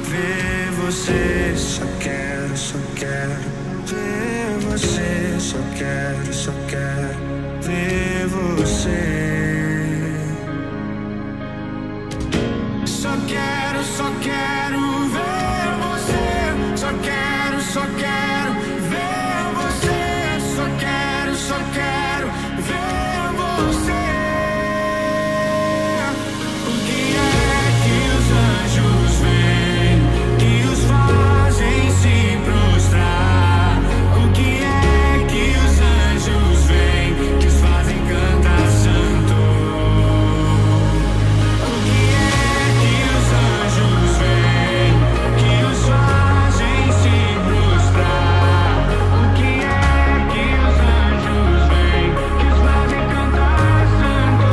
ver você, só quero ver você, só quero ver você. Só quero ver você, só quero ver você, só quero ver você. O que é que os anjos veem, que os fazem se prostrar? O que é que os anjos veem, que os fazem cantar santo? O que é que os anjos veem, que os fazem se prostrar? O que é que os anjos veem, que os fazem cantar santo?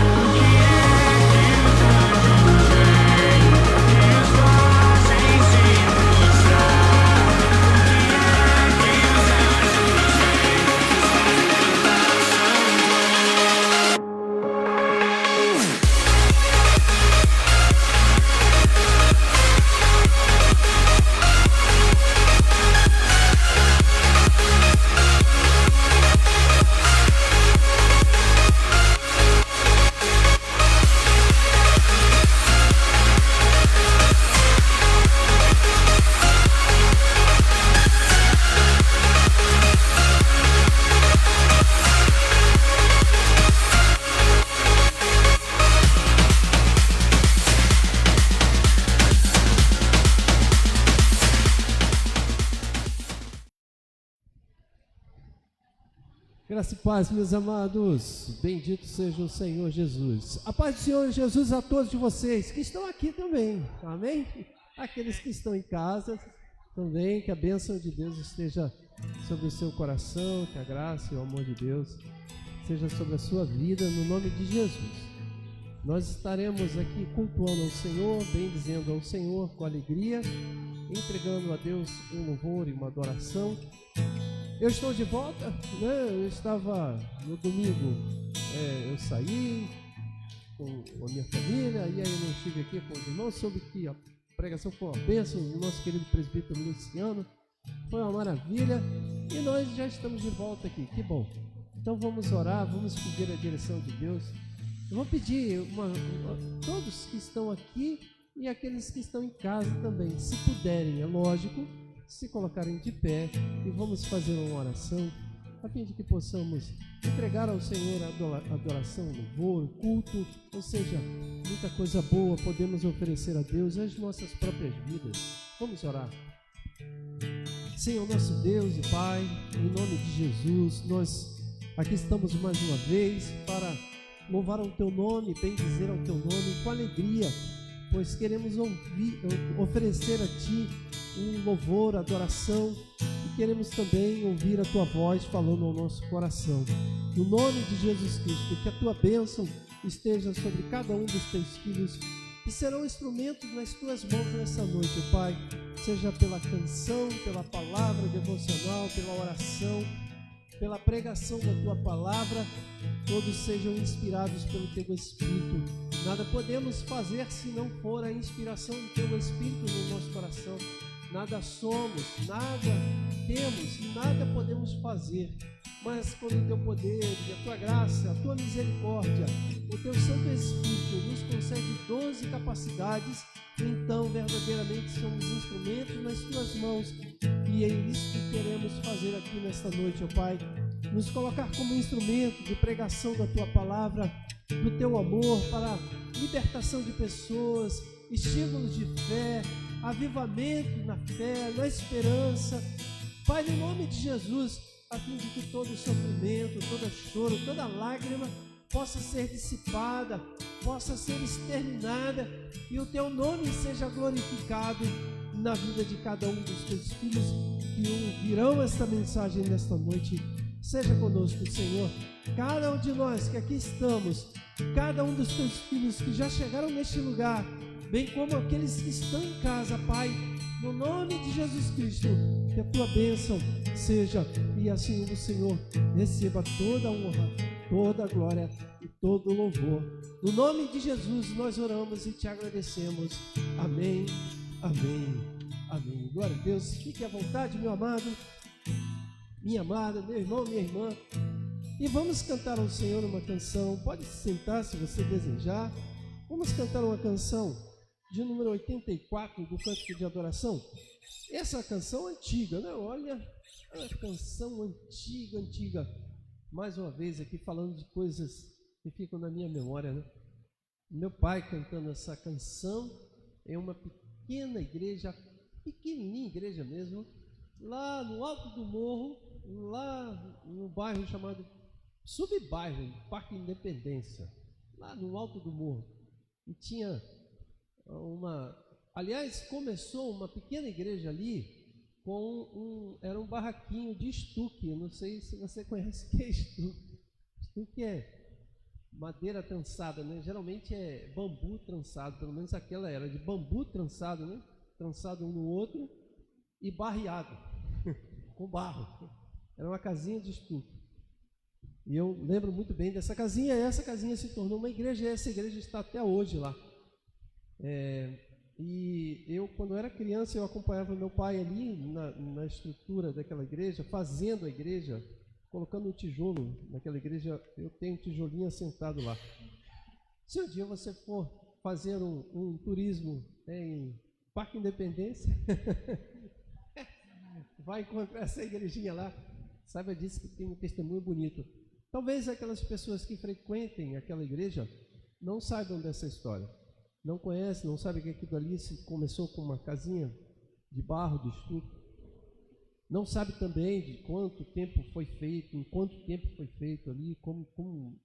O que é que os anjos veem, que os fazem se prostrar? O que é que os anjos veem, que os fazem cantar santo? Graça e paz, meus amados, bendito seja o Senhor Jesus. A paz do Senhor Jesus a todos de vocês que estão aqui também, amém? Aqueles que estão em casa também, que a bênção de Deus esteja sobre o seu coração, que a graça e o amor de Deus seja sobre a sua vida, no nome de Jesus. Nós estaremos aqui cultuando ao Senhor, bendizendo ao Senhor com alegria, entregando a Deus um louvor e uma adoração. Eu estou de volta, né? Eu estava no domingo, eu saí com a minha família, e aí eu não estive aqui com os irmãos, soube que a pregação foi uma bênção do nosso querido presbítero Luciano, foi uma maravilha, e nós já estamos de volta aqui, que bom. Então vamos orar, vamos pedir a direção de Deus. Eu vou pedir todos que estão aqui e aqueles que estão em casa também, se puderem, é lógico, se colocarem de pé e vamos fazer uma oração a fim de que possamos entregar ao Senhor a adoração, o louvor, o culto, ou seja, muita coisa boa podemos oferecer a Deus e às nossas próprias vidas. Vamos orar. Senhor, nosso Deus e Pai, em nome de Jesus, nós aqui estamos mais uma vez para louvar ao Teu nome, bendizer ao Teu nome com alegria, pois queremos oferecer a Ti um louvor, adoração, e queremos também ouvir a Tua voz falando ao nosso coração. No nome de Jesus Cristo, que a Tua bênção esteja sobre cada um dos Teus filhos, que serão instrumentos nas Tuas mãos nessa noite, Pai, seja pela canção, pela palavra devocional, pela oração, pela pregação da Tua palavra, todos sejam inspirados pelo Teu Espírito. Nada podemos fazer se não for a inspiração do Teu Espírito no nosso coração. Nada somos, nada temos, nada podemos fazer, mas com o Teu poder, a Tua graça, a Tua misericórdia, o Teu Santo Espírito nos concede 12 capacidades, então verdadeiramente somos instrumentos nas Tuas mãos, e é isso que queremos fazer aqui nesta noite, ó Pai, nos colocar como instrumento de pregação da Tua palavra, do Teu amor para libertação de pessoas, estímulos de fé, avivamento na fé, na esperança, Pai, no nome de Jesus, a fim de que todo sofrimento, todo choro, toda lágrima possa ser dissipada, possa ser exterminada e o Teu nome seja glorificado na vida de cada um dos Teus filhos que ouvirão esta mensagem nesta noite. Seja conosco, Senhor, cada um de nós que aqui estamos, cada um dos Teus filhos que já chegaram neste lugar, bem como aqueles que estão em casa, Pai, no nome de Jesus Cristo, que a Tua bênção seja, e assim o Senhor receba toda a honra, toda a glória e todo o louvor, No nome de Jesus nós oramos e te agradecemos. Amém, amém, amém. Glória a Deus. Fique à vontade, meu amado, minha amada, meu irmão, minha irmã. E vamos cantar ao Senhor uma canção. Pode se sentar se você desejar. Vamos cantar uma canção de número 84 do Cântico de Adoração. Essa canção antiga, né? Olha, é uma canção antiga. Mais uma vez aqui falando de coisas que ficam na minha memória, né? Meu pai cantando essa canção em uma pequena igreja, pequenininha igreja mesmo, lá no alto do morro, lá no bairro chamado subbairro, Parque Independência, lá no alto do morro. E tinha começou uma pequena igreja ali era um barraquinho de estuque. Não sei se você conhece o que é estuque. Estuque é madeira trançada, né? Geralmente é bambu trançado, pelo menos aquela era de bambu trançado, né? Trançado um no outro e barreado com barro. Era uma casinha de estuque. E eu lembro muito bem dessa casinha. E essa casinha se tornou uma igreja, e essa igreja está até hoje lá. E eu, quando eu era criança, eu acompanhava meu pai ali na estrutura daquela igreja, fazendo a igreja, colocando um tijolo naquela igreja. Eu tenho um tijolinho assentado lá. Se um dia você for fazer um turismo em Parque Independência, vai encontrar essa igrejinha lá. Saiba disso, que tem um testemunho bonito. Talvez aquelas pessoas que frequentem aquela igreja não saibam dessa história. Não conhecem, não sabem que aquilo ali começou com uma casinha de barro, de estuque. Não sabe também de quanto tempo foi feito, em quanto tempo foi feito ali, como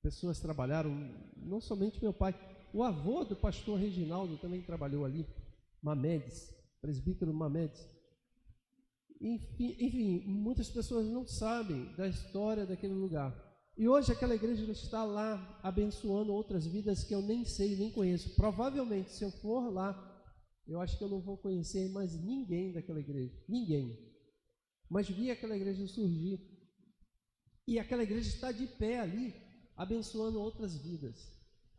pessoas trabalharam. Não somente meu pai, o avô do pastor Reginaldo também trabalhou ali, Mamedes, presbítero Mamedes. Enfim, muitas pessoas não sabem da história daquele lugar. E hoje aquela igreja está lá abençoando outras vidas que eu nem sei, nem conheço. Provavelmente, se eu for lá, eu acho que eu não vou conhecer mais ninguém daquela igreja. Ninguém. Mas vi aquela igreja surgir. E aquela igreja está de pé ali, abençoando outras vidas.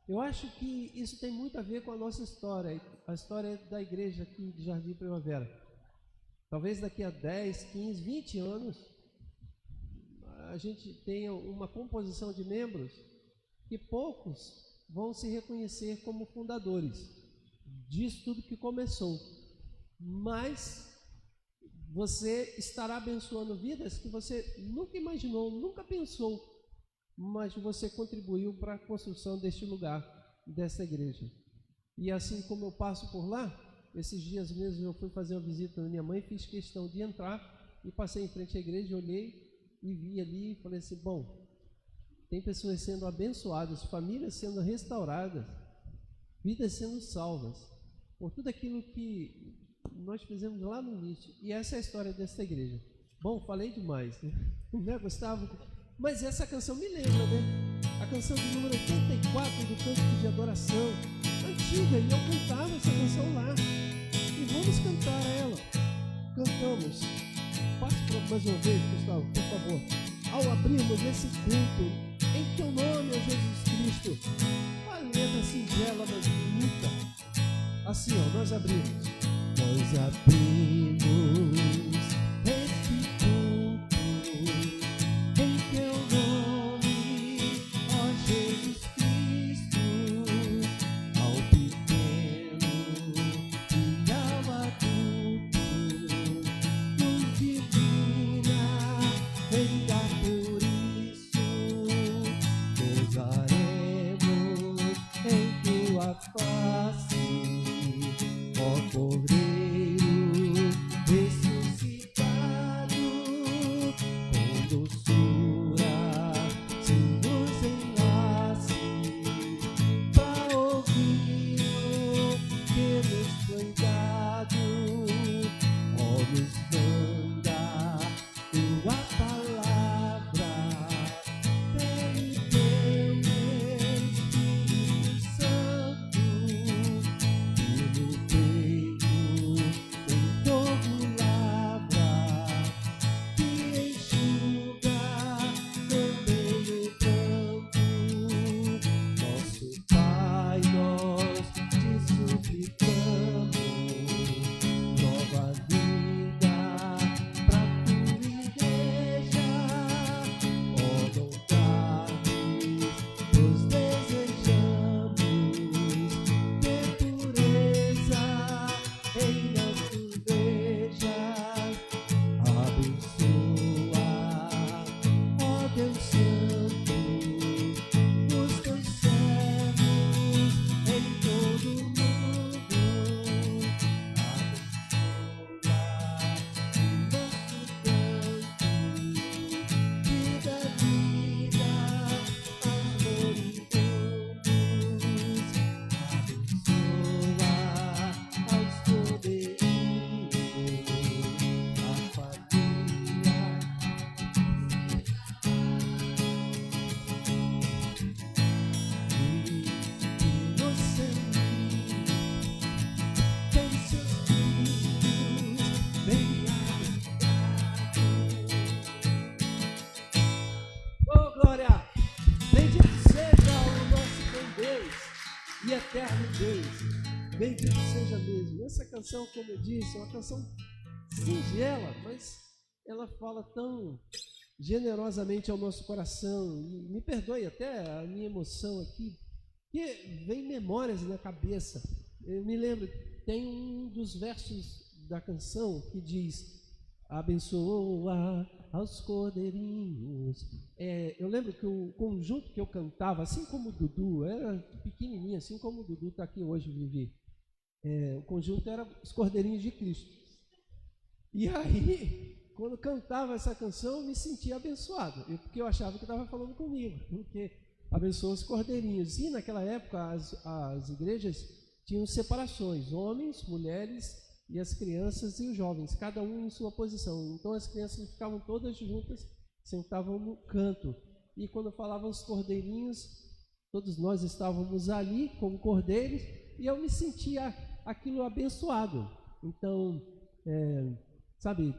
Eu acho que isso tem muito a ver com a nossa história, a história da igreja aqui de Jardim Primavera. Talvez daqui a 10, 15, 20 anos, a gente tenha uma composição de membros que poucos vão se reconhecer como fundadores disso tudo que começou. Mas você estará abençoando vidas que você nunca imaginou, nunca pensou, mas você contribuiu para a construção deste lugar, dessa igreja. E assim como eu passo por lá, esses dias mesmo eu fui fazer uma visita na minha mãe, fiz questão de entrar e passei em frente à igreja, olhei e vi ali e falei assim, bom, tem pessoas sendo abençoadas, famílias sendo restauradas, vidas sendo salvas, por tudo aquilo que nós fizemos lá no início. E essa é a história dessa igreja. Bom, falei demais, né, Gustavo? Mas essa canção me lembra, né? A canção de número 84 do Cântico de Adoração, antiga, e eu cantava essa canção lá. E vamos cantar ela. Cantamos. Passe mais uma vez, Gustavo, por favor. Ao abrirmos esse culto, em teu nome, ó Jesus Cristo, uma letra singela, mas bonita. Assim, ó, nós abrimos. Nós abrimos este culto em teu nome, ó Jesus Cristo, ao pequeno e ao adulto, luz divina, vem dar por isso, gozaremos em tua face, ó Cordeiro. Bendito seja mesmo. Essa canção, como eu disse, é uma canção singela, mas ela fala tão generosamente ao nosso coração. E me perdoe até a minha emoção aqui, que vem memórias na cabeça. Eu me lembro, tem um dos versos da canção que diz: abençoa aos cordeirinhos. Eu lembro que o conjunto que eu cantava, assim como o Dudu, era pequenininho, assim como o Dudu está aqui hoje, Vivi. O conjunto era os Cordeirinhos de Cristo. E aí, quando cantava essa canção, eu me sentia abençoado, porque eu achava que estava falando comigo, porque abençoa os cordeirinhos. E naquela época, as igrejas tinham separações, homens, mulheres e as crianças e os jovens, cada um em sua posição. Então as crianças ficavam todas juntas, sentavam no canto. E quando falavam os cordeirinhos, todos nós estávamos ali como cordeiros, e eu me sentia aquilo abençoado. Então, sabe,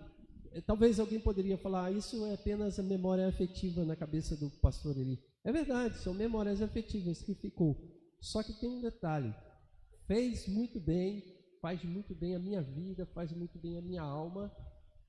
talvez alguém poderia falar, isso é apenas a memória afetiva na cabeça do pastor ali. É verdade, são memórias afetivas que ficou. Só que tem um detalhe, fez muito bem, faz muito bem a minha vida, faz muito bem a minha alma.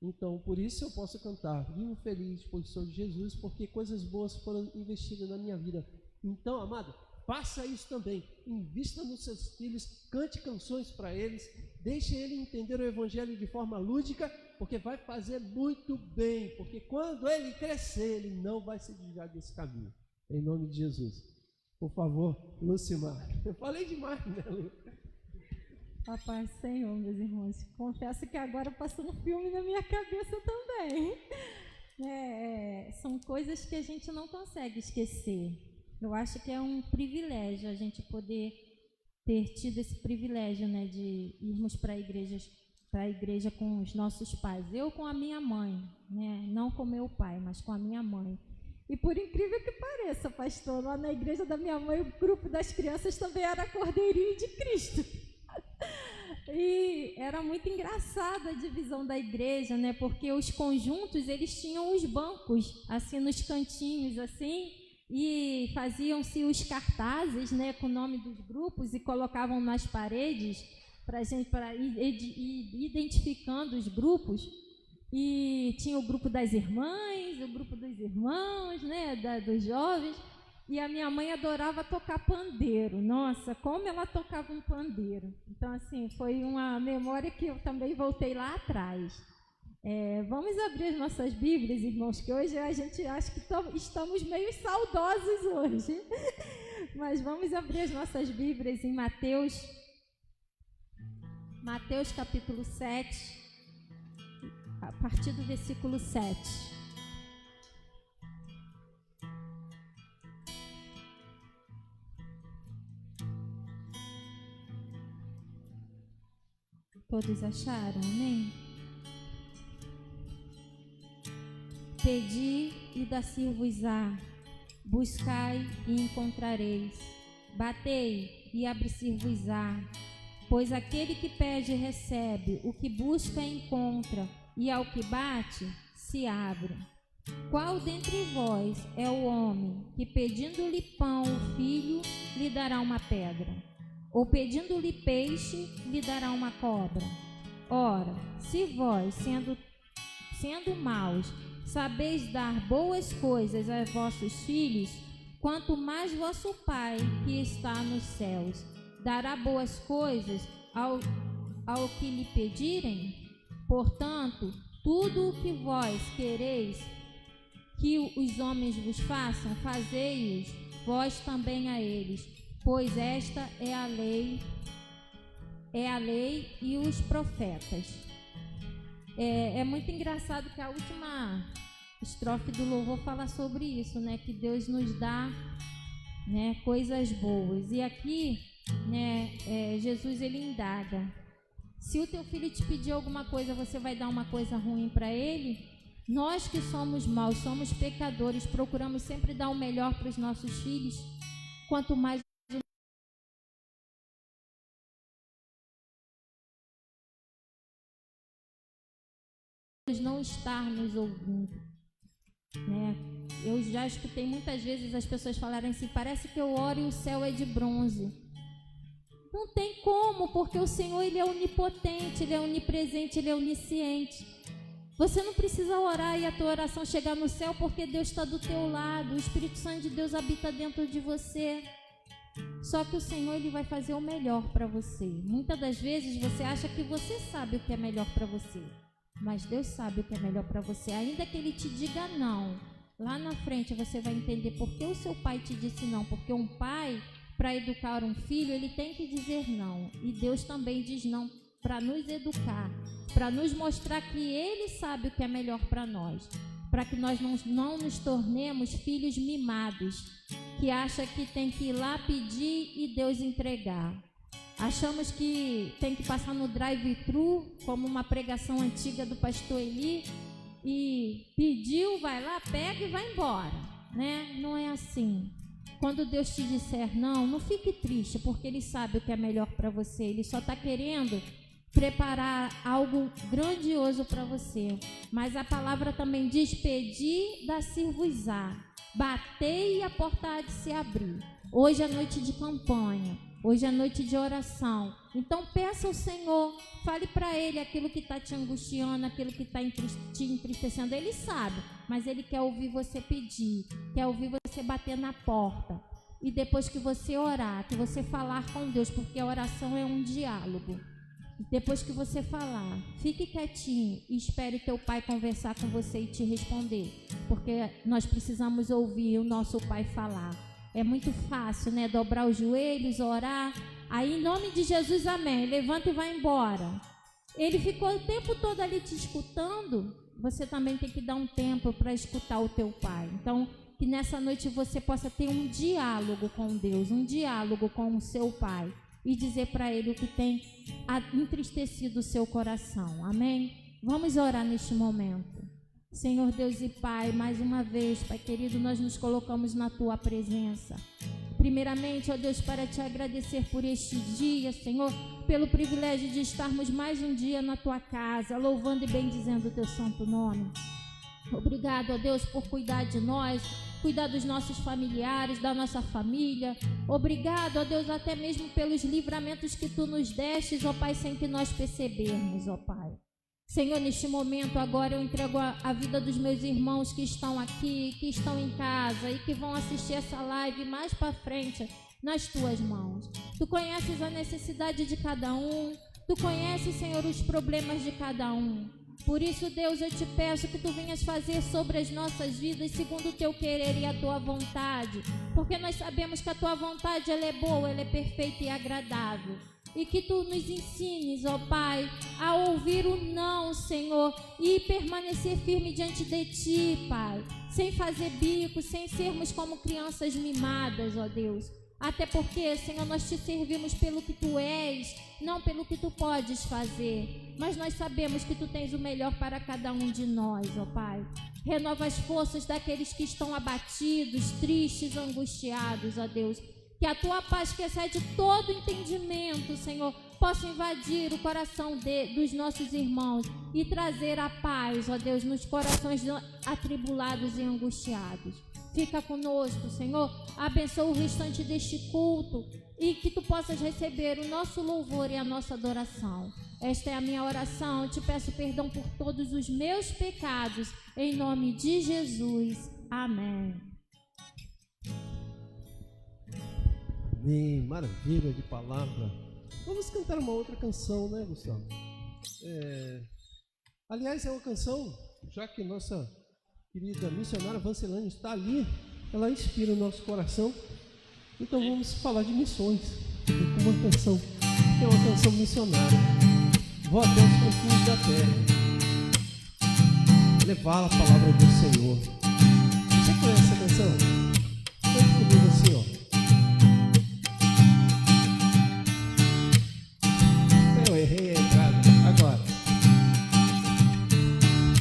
Então, por isso eu posso cantar, vivo feliz, pois sou de Jesus, porque coisas boas foram investidas na minha vida. Então, amado, faça isso também, invista nos seus filhos, cante canções para eles, deixe ele entender o evangelho de forma lúdica, porque vai fazer muito bem, porque quando ele crescer, ele não vai se desviar desse caminho. Em nome de Jesus. Por favor, Lucimar. Eu falei demais, né, Lu? Papai Senhor, meus irmãos, confesso que agora passou um filme na minha cabeça também. São coisas que a gente não consegue esquecer. Eu acho que é um privilégio a gente poder ter tido esse privilégio, né, de irmos para a igreja com os nossos pais. Eu com a minha mãe, né, não com meu pai, mas com a minha mãe. E por incrível que pareça, pastor, lá na igreja da minha mãe, o grupo das crianças também era Cordeirinho de Cristo. E era muito engraçada a divisão da igreja, né? Porque os conjuntos, eles tinham os bancos, assim, nos cantinhos, assim, e faziam-se os cartazes, né, com o nome dos grupos e colocavam nas paredes para gente, para ir identificando os grupos. E tinha o grupo das irmãs, o grupo dos irmãos, né, dos jovens. E a minha mãe adorava tocar pandeiro. Nossa, como ela tocava um pandeiro. Então, assim, foi uma memória que eu também voltei lá atrás. Vamos abrir as nossas Bíblias, irmãos, que hoje a gente acha que estamos meio saudosos hoje. Mas vamos abrir as nossas Bíblias em Mateus capítulo 7, a partir do versículo 7. Todos acharam, amém? Pedi e dar-se-vos-á, buscai e encontrareis, batei e abre-se-vos-á, pois aquele que pede recebe, o que busca encontra, e ao que bate se abre. Qual dentre vós é o homem que, pedindo-lhe pão o filho, lhe dará uma pedra? Ou pedindo-lhe peixe, lhe dará uma cobra? Ora, se vós, sendo maus, sabeis dar boas coisas a vossos filhos, quanto mais vosso Pai, que está nos céus, dará boas coisas ao que lhe pedirem? Portanto, tudo o que vós quereis que os homens vos façam, fazei-os vós também a eles, pois esta é a lei e os profetas. É muito engraçado que a última estrofe do louvor fala sobre isso, né? Que Deus nos dá, né, coisas boas. E aqui, né, Jesus ele indaga: se o teu filho te pedir alguma coisa, você vai dar uma coisa ruim para ele? Nós que somos maus, somos pecadores, procuramos sempre dar o melhor para os nossos filhos. Quanto mais não estar nos ouvindo, né? Eu já escutei muitas vezes as pessoas falarem assim: parece que eu oro e o céu é de bronze. Não tem como, porque o Senhor, Ele é onipotente, Ele é onipresente, Ele é onisciente. Você não precisa orar e a tua oração chegar no céu, porque Deus está do teu lado, o Espírito Santo de Deus habita dentro de você. Só que o Senhor, Ele vai fazer o melhor para você. Muitas das vezes você acha que você sabe o que é melhor para você, mas Deus sabe o que é melhor para você. Ainda que Ele te diga não, lá na frente você vai entender por que o seu pai te disse não. Porque um pai, para educar um filho, ele tem que dizer não. E Deus também diz não para nos educar, para nos mostrar que Ele sabe o que é melhor para nós, para que nós não nos tornemos filhos mimados, que acha que tem que ir lá pedir e Deus entregar. Achamos que tem que passar no drive-thru, como uma pregação antiga do pastor Eli, e pediu, vai lá, pega e vai embora, né? Não é assim. Quando Deus te disser não, não fique triste, porque Ele sabe o que é melhor para você. Ele só está querendo preparar algo grandioso para você. Mas a palavra também diz: pedi, dá-se-vos-á, batei e a porta há de se abrir. Hoje é noite de campanha, hoje é noite de oração. Então peça ao Senhor, fale para Ele aquilo que está te angustiando, aquilo que está te entristecendo. Ele sabe, mas Ele quer ouvir você pedir, quer ouvir você bater na porta. E depois que você orar, que você falar com Deus, porque a oração é um diálogo. Depois que você falar, fique quietinho e espere teu pai conversar com você e te responder, porque nós precisamos ouvir o nosso pai falar. É muito fácil, né? Dobrar os joelhos, orar, aí em nome de Jesus, amém, levanta e vai embora. Ele ficou o tempo todo ali te escutando, você também tem que dar um tempo para escutar o teu pai. Então, que nessa noite você possa ter um diálogo com Deus, um diálogo com o seu pai, e dizer para Ele o que tem entristecido o seu coração. Amém? Vamos orar neste momento. Senhor Deus e Pai, mais uma vez, Pai querido, nós nos colocamos na Tua presença. Primeiramente, ó Deus, para Te agradecer por este dia, Senhor, pelo privilégio de estarmos mais um dia na Tua casa, louvando e bendizendo o Teu santo nome. Obrigado, ó Deus, por cuidar de nós, cuidar dos nossos familiares, da nossa família. Obrigado, ó Deus, até mesmo pelos livramentos que Tu nos destes, ó Pai, sem que nós percebermos, ó Pai. Senhor, neste momento agora eu entrego a vida dos meus irmãos que estão aqui, que estão em casa e que vão assistir essa live mais para frente nas Tuas mãos. Tu conheces a necessidade de cada um, Tu conheces, Senhor, os problemas de cada um. Por isso, Deus, eu te peço que Tu venhas fazer sobre as nossas vidas segundo o Teu querer e a Tua vontade, porque nós sabemos que a Tua vontade ela é boa, ela é perfeita e agradável. E que Tu nos ensines, ó Pai, a ouvir o não, Senhor, e permanecer firme diante de Ti, Pai, sem fazer bico, sem sermos como crianças mimadas, ó Deus. Até porque, Senhor, nós Te servimos pelo que Tu és, não pelo que Tu podes fazer. Mas nós sabemos que Tu tens o melhor para cada um de nós, ó Pai. Renova as forças daqueles que estão abatidos, tristes, angustiados, ó Deus. Que a Tua paz, que excede todo entendimento, Senhor, possa invadir o coração dos nossos irmãos e trazer a paz, ó Deus, nos corações atribulados e angustiados. Fica conosco, Senhor, abençoa o restante deste culto e que Tu possas receber o nosso louvor e a nossa adoração. Esta é a minha oração, eu te peço perdão por todos os meus pecados, em nome de Jesus. Amém. Amém, maravilha de palavra. Vamos cantar uma outra canção, né, Gustavo? Aliás, é uma canção, já que nossa querida missionária Vancelane está ali, ela inspira o nosso coração. Então vamos falar de missões. Com uma canção, que é uma canção missionária. Vou até os confins da terra, levar a palavra do Senhor. Você conhece essa canção? Cante comigo assim, ó. Eu errei a entrada. Agora.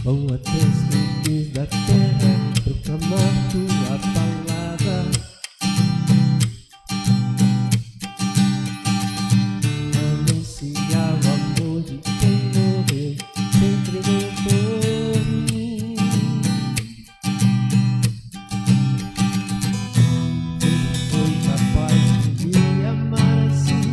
Vou até os confins da terra, proclamar Tua palavra. Anunciar o amor de quem morreu, se entregou por mim. Ele foi capaz de me amar assim,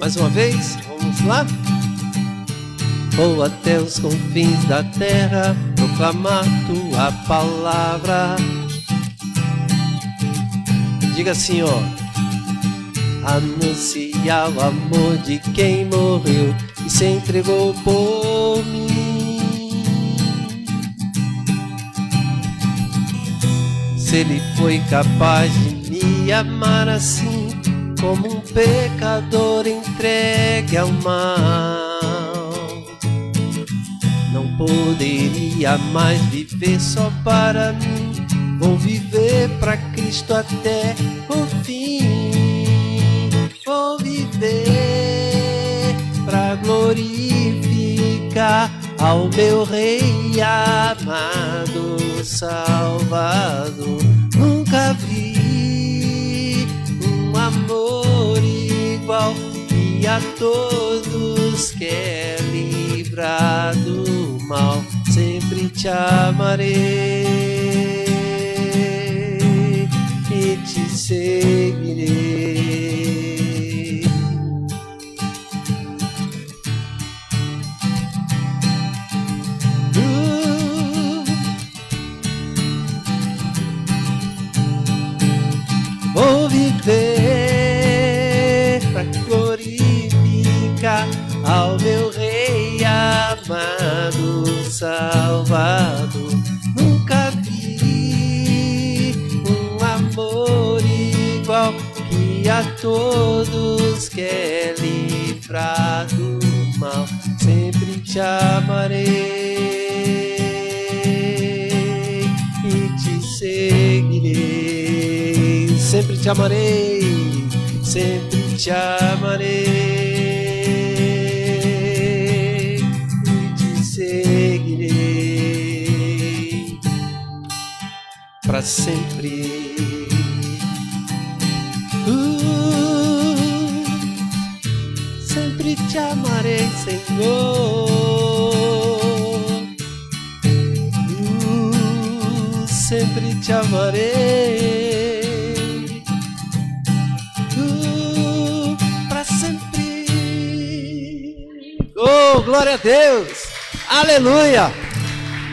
Mais uma vez, vamos lá? Vou até os confins da terra proclamar tua palavra. Diga assim, ó: anunciar o amor de quem morreu e se entregou por mim. Se ele foi capaz de me amar assim, como um pecador entregue ao mal, não poderia mais viver só para mim. Vou viver para Cristo até o fim. Vou viver para glorificar ao meu Rei amado, Salvador. Nunca vi um amor igual, que a todos quer livrar do mal. Sempre te amarei e te seguirei. Vou viver pra glorificar ao meu Rei amado, Salvador. Nunca vi um amor igual, que a todos quer livrar do mal. Sempre te amarei e te seguirei. Sempre te amarei, sempre te amarei e te seguirei para sempre. Sempre te amarei, Senhor. Sempre te amarei. Oh, glória a Deus! Aleluia!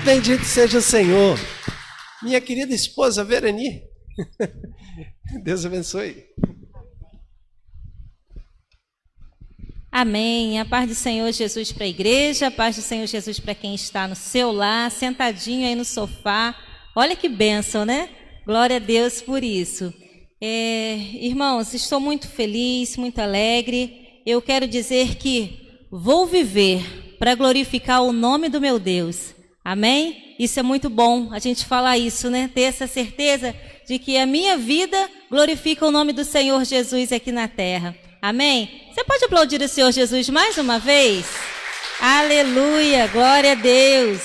Bendito seja o Senhor. Minha querida esposa Verani, Deus abençoe. Amém. A paz do Senhor Jesus para a igreja, a paz do Senhor Jesus para quem está no seu lar, sentadinho aí no sofá. Olha que bênção, né? Glória a Deus por isso. Irmãos, estou muito feliz, muito alegre. Eu quero dizer que vou viver para glorificar o nome do meu Deus. Amém? Isso é muito bom, a gente falar isso, né? Ter essa certeza de que a minha vida glorifica o nome do Senhor Jesus aqui na terra. Amém? Você pode aplaudir o Senhor Jesus mais uma vez? Aleluia, glória a Deus.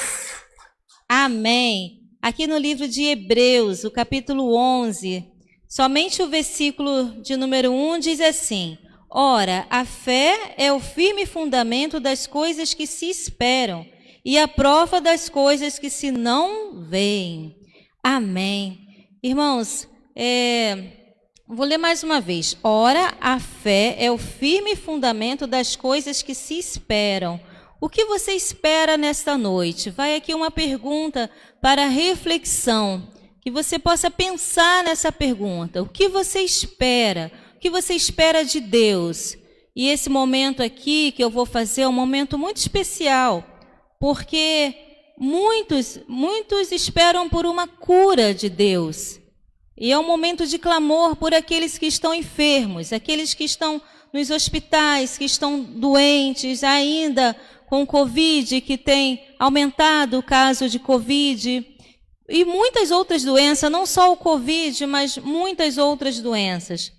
Amém. Aqui no livro de Hebreus, o capítulo 11, somente o versículo de número 1 diz assim: ora, a fé é o firme fundamento das coisas que se esperam e a prova das coisas que se não veem. Amém. Irmãos, vou ler mais uma vez. Ora, a fé é o firme fundamento das coisas que se esperam. O que você espera nesta noite? Vai aqui uma pergunta para reflexão, que você possa pensar nessa pergunta. O que você espera? O que você espera de Deus? E esse momento aqui que eu vou fazer é um momento muito especial, porque muitos esperam por uma cura de Deus. E é um momento de clamor por aqueles que estão enfermos, aqueles que estão nos hospitais, que estão doentes, ainda com Covid, que tem aumentado o caso de Covid, e muitas outras doenças, não só o Covid, mas muitas outras doenças.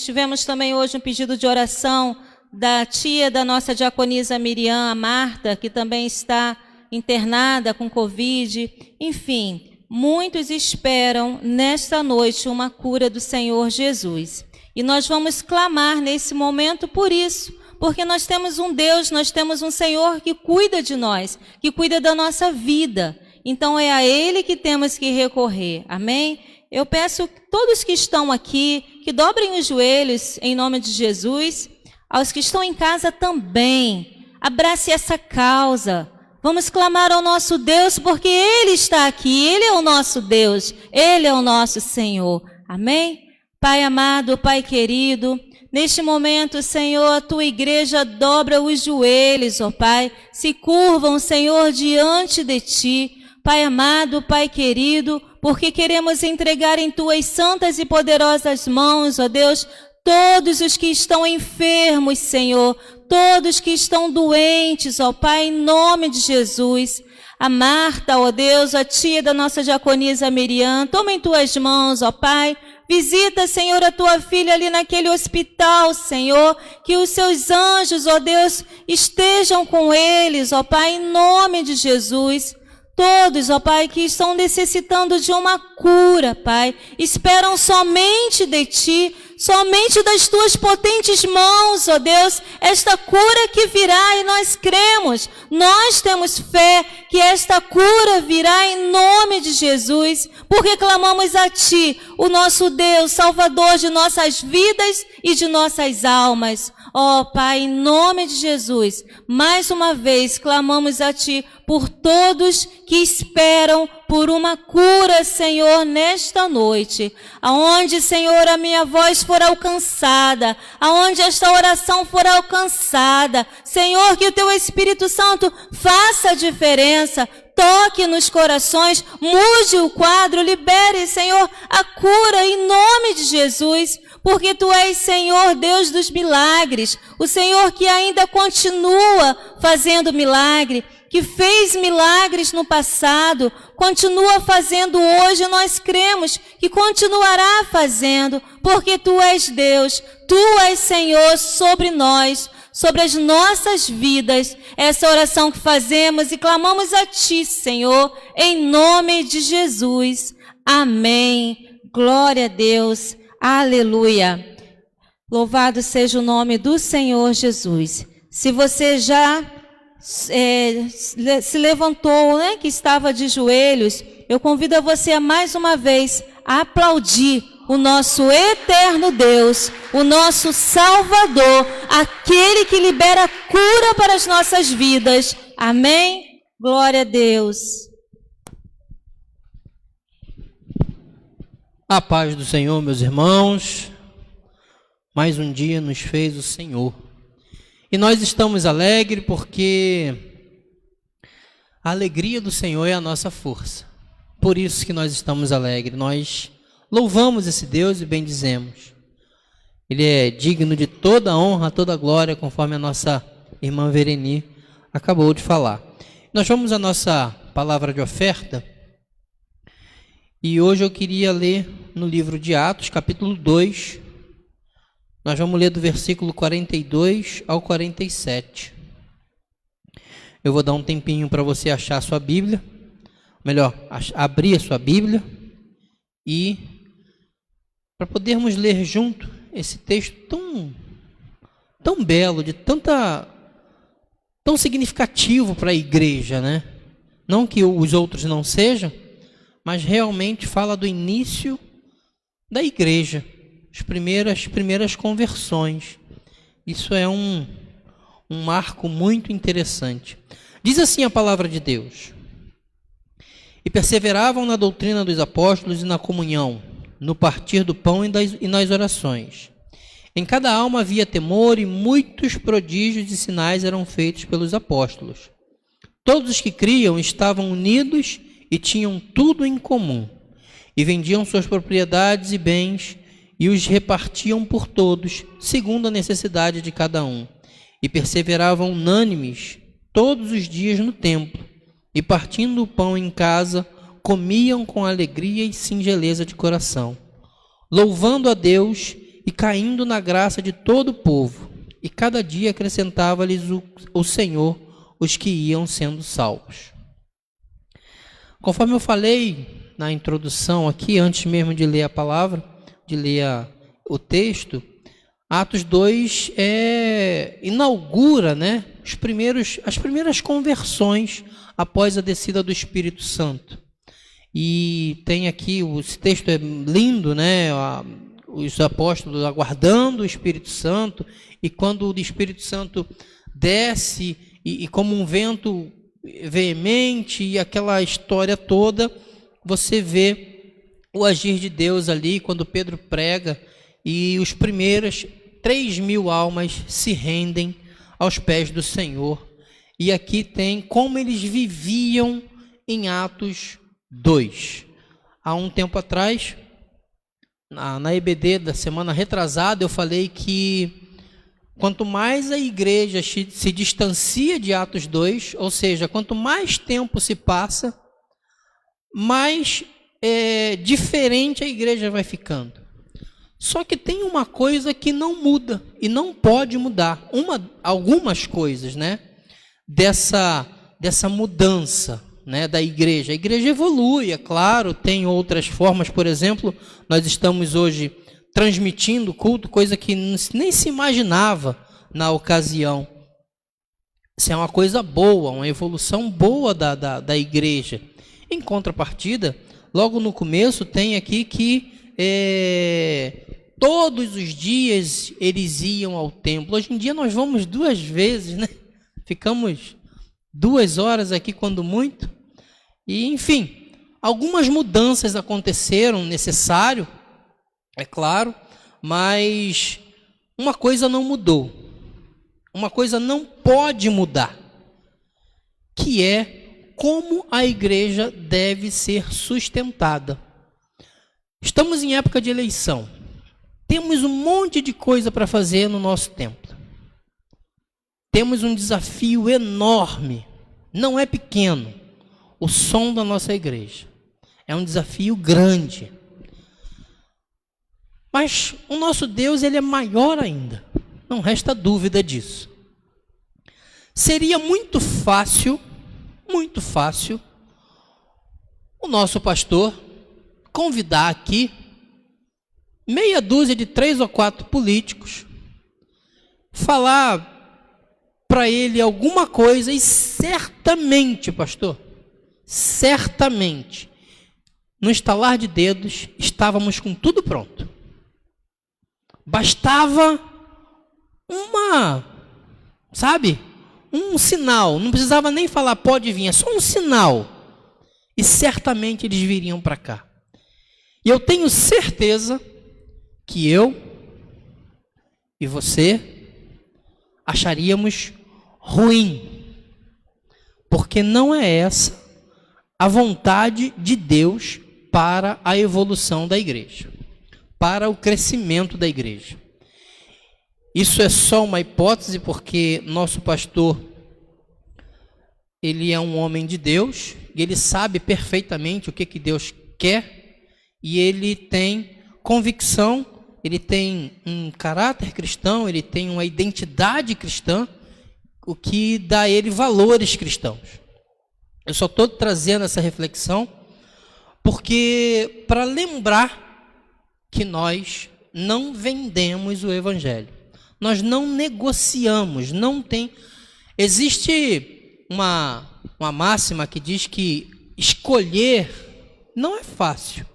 Tivemos também hoje um pedido de oração da tia da nossa diaconisa Miriam, a Marta, que também está internada com Covid. Enfim, muitos esperam nesta noite uma cura do Senhor Jesus. E nós vamos clamar nesse momento por isso, porque nós temos um Deus, nós temos um Senhor que cuida de nós, que cuida da nossa vida. Então é a Ele que temos que recorrer. Amém? Eu peço que todos que estão aqui, que dobrem os joelhos em nome de Jesus. aos que estão em casa também. Abrace essa causa. Vamos clamar ao nosso Deus, porque Ele está aqui, Ele é o nosso Deus, Ele é o nosso Senhor. Amém? Pai amado, Pai querido, neste momento, Senhor, a Tua igreja dobra os joelhos, ó Pai, se curvam, Senhor, diante de Ti. Pai amado, Pai querido, porque queremos entregar em Tuas santas e poderosas mãos, ó Deus, todos os que estão enfermos, Senhor, todos que estão doentes, ó Pai, em nome de Jesus. A Marta, ó Deus, a tia da nossa diaconisa Miriam, toma em Tuas mãos, ó Pai. Visita, Senhor, a Tua filha ali naquele hospital, Senhor, que os Seus anjos, ó Deus, estejam com eles, ó Pai, em nome de Jesus. Todos, ó Pai, que estão necessitando de uma cura, Pai, esperam somente de Ti, somente das Tuas potentes mãos, ó Deus, esta cura que virá, e nós cremos, nós temos fé que esta cura virá em nome de Jesus, porque clamamos a Ti, o nosso Deus, Salvador de nossas vidas e de nossas almas. Ó Pai, em nome de Jesus, mais uma vez clamamos a Ti por todos que esperam por uma cura, Senhor, nesta noite. Aonde, Senhor, a minha voz for alcançada, aonde esta oração for alcançada, Senhor, que o Teu Espírito Santo faça a diferença, toque nos corações, mude o quadro, libere, Senhor, a cura em nome de Jesus, porque Tu és, Senhor, Deus dos milagres, o Senhor que ainda continua fazendo milagre, que fez milagres no passado, continua fazendo hoje, nós cremos que continuará fazendo, porque Tu és Deus, Tu és Senhor sobre nós, sobre as nossas vidas. Essa oração que fazemos e clamamos a Ti, Senhor, em nome de Jesus. Amém. Glória a Deus. Aleluia. Louvado seja o nome do Senhor Jesus. Se você já se levantou, né, que estava de joelhos, eu convido a você a mais uma vez a aplaudir o nosso eterno Deus, o nosso Salvador, aquele que libera cura para as nossas vidas. Amém? Glória a Deus. A paz do Senhor, meus irmãos. Mais um dia nos fez o Senhor. E nós estamos alegres porque a alegria do Senhor é a nossa força. Por isso que nós estamos alegres. Nós louvamos esse Deus e bendizemos. Ele é digno de toda a honra, toda a glória, conforme a nossa irmã Vereni acabou de falar. Nós vamos à nossa palavra de oferta. E hoje eu queria ler no livro de Atos, capítulo 2. Nós vamos ler do versículo 42 ao 47. Eu vou dar um tempinho para você achar a sua Bíblia. Melhor, abrir a sua Bíblia. E para podermos ler junto esse texto tão belo, tão significativo para a igreja, né? Não que os outros não sejam, mas realmente fala do início da igreja, as primeiras conversões. Isso é um marco muito interessante. Diz assim a palavra de Deus: e perseveravam na doutrina dos apóstolos e na comunhão, no partir do pão e nas orações. Em cada alma havia temor, e muitos prodígios e sinais eram feitos pelos apóstolos. Todos os que criam estavam unidos e tinham tudo em comum, e vendiam suas propriedades e bens, e os repartiam por todos, segundo a necessidade de cada um. E perseveravam unânimes todos os dias no templo, e partindo o pão em casa, comiam com alegria e singeleza de coração, louvando a Deus e caindo na graça de todo o povo. E cada dia acrescentava-lhes o Senhor os que iam sendo salvos. Conforme eu falei na introdução aqui, antes mesmo de ler a palavra, de ler o texto, Atos 2 inaugura, né, as primeiras conversões após a descida do Espírito Santo. E tem aqui, esse texto é lindo, né? os apóstolos aguardando o Espírito Santo, e quando o Espírito Santo desce, e como um vento veemente, e aquela história toda, você vê o agir de Deus ali, quando Pedro prega, e os primeiros 3.000 almas se rendem aos pés do Senhor. E aqui tem como eles viviam em Atos 2. Há um tempo atrás, na EBD da semana retrasada, eu falei que quanto mais a igreja se distancia de Atos 2, ou seja, quanto mais tempo se passa, mais diferente a igreja vai ficando. Só que tem uma coisa que não muda e não pode mudar. Algumas coisas, né? Dessa mudança, né, da igreja. A igreja evolui, é claro, tem outras formas. Por exemplo, nós estamos hoje transmitindo culto, coisa que nem se imaginava na ocasião. Isso é uma coisa boa, uma evolução boa da igreja. Em contrapartida, logo no começo tem aqui que todos os dias eles iam ao templo. Hoje em dia nós vamos 2 vezes, né? Ficamos 2 horas aqui quando muito. E enfim, algumas mudanças aconteceram, necessário, é claro, mas uma coisa não mudou. Uma coisa não pode mudar, que é como a igreja deve ser sustentada. Estamos em época de eleição. Temos um monte de coisa para fazer no nosso templo. Temos um desafio enorme, não é pequeno, o som da nossa igreja. É um desafio grande. Mas o nosso Deus, ele é maior ainda, não resta dúvida disso. Seria muito fácil, o nosso pastor convidar aqui meia dúzia de 3 ou 4 políticos, falar para ele alguma coisa e certamente, pastor, certamente, no estalar de dedos, estávamos com tudo pronto. Bastava um sinal, não precisava nem falar pode vir, é só um sinal. E certamente eles viriam para cá. E eu tenho certeza que eu e você acharíamos ruim, porque não é essa a vontade de Deus para a evolução da igreja, para o crescimento da igreja. Isso é só uma hipótese, porque nosso pastor, ele é um homem de Deus, e ele sabe perfeitamente o que Deus quer, e ele tem convicção, ele tem um caráter cristão, ele tem uma identidade cristã, o que dá a ele valores cristãos. Eu só estou trazendo essa reflexão porque para lembrar que nós não vendemos o evangelho, nós não negociamos, não tem. Existe uma máxima que diz que escolher não é fácil.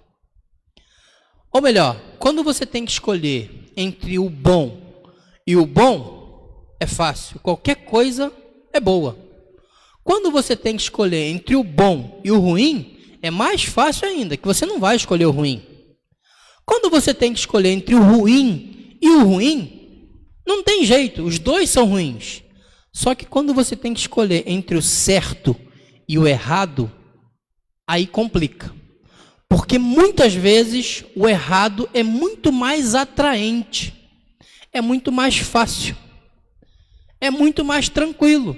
Ou melhor, quando você tem que escolher entre o bom e o bom, é fácil, qualquer coisa é boa. Quando você tem que escolher entre o bom e o ruim, é mais fácil ainda, que você não vai escolher o ruim. Quando você tem que escolher entre o ruim e o ruim, não tem jeito, os dois são ruins. Só que quando você tem que escolher entre o certo e o errado, aí complica. Porque muitas vezes o errado é muito mais atraente, é muito mais fácil, é muito mais tranquilo.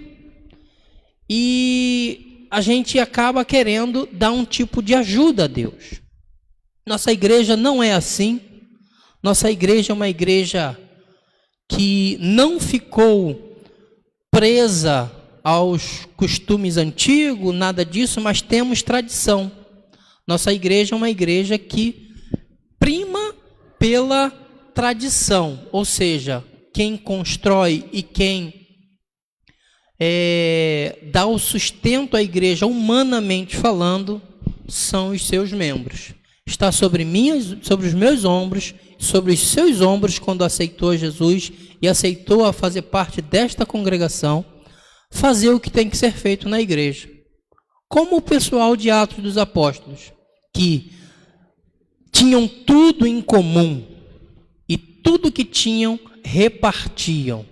E a gente acaba querendo dar um tipo de ajuda a Deus. Nossa igreja não é assim. Nossa igreja é uma igreja que não ficou presa aos costumes antigos, nada disso, mas temos tradição. Nossa igreja é uma igreja que prima pela tradição, ou seja, quem constrói e quem dá o sustento à igreja, humanamente falando, são os seus membros. está sobre os meus ombros, sobre os seus ombros quando aceitou Jesus e aceitou a fazer parte desta congregação, fazer o que tem que ser feito na igreja. Como o pessoal de Atos dos Apóstolos, que tinham tudo em comum e tudo que tinham repartiam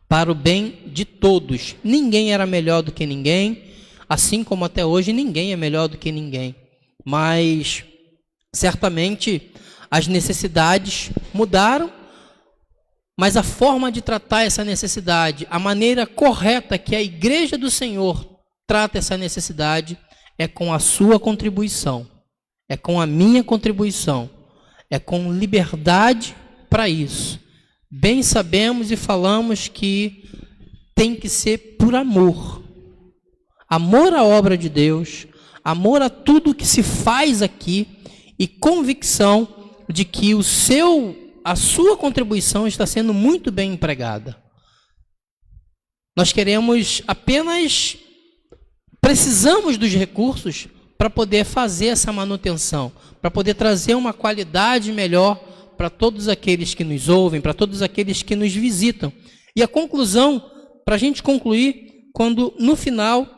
para o bem de todos. Ninguém era melhor do que ninguém, assim como até hoje ninguém é melhor do que ninguém. Mas certamente as necessidades mudaram, mas a forma de tratar essa necessidade, a maneira correta que a igreja do Senhor trata essa necessidade é com a sua contribuição, é com a minha contribuição, é com liberdade para isso. Bem sabemos e falamos que tem que ser por amor. Amor à obra de Deus, amor a tudo que se faz aqui e convicção de que a sua contribuição está sendo muito bem empregada. Nós precisamos dos recursos para poder fazer essa manutenção, para poder trazer uma qualidade melhor para todos aqueles que nos ouvem, para todos aqueles que nos visitam. E a conclusão, para a gente concluir, quando no final,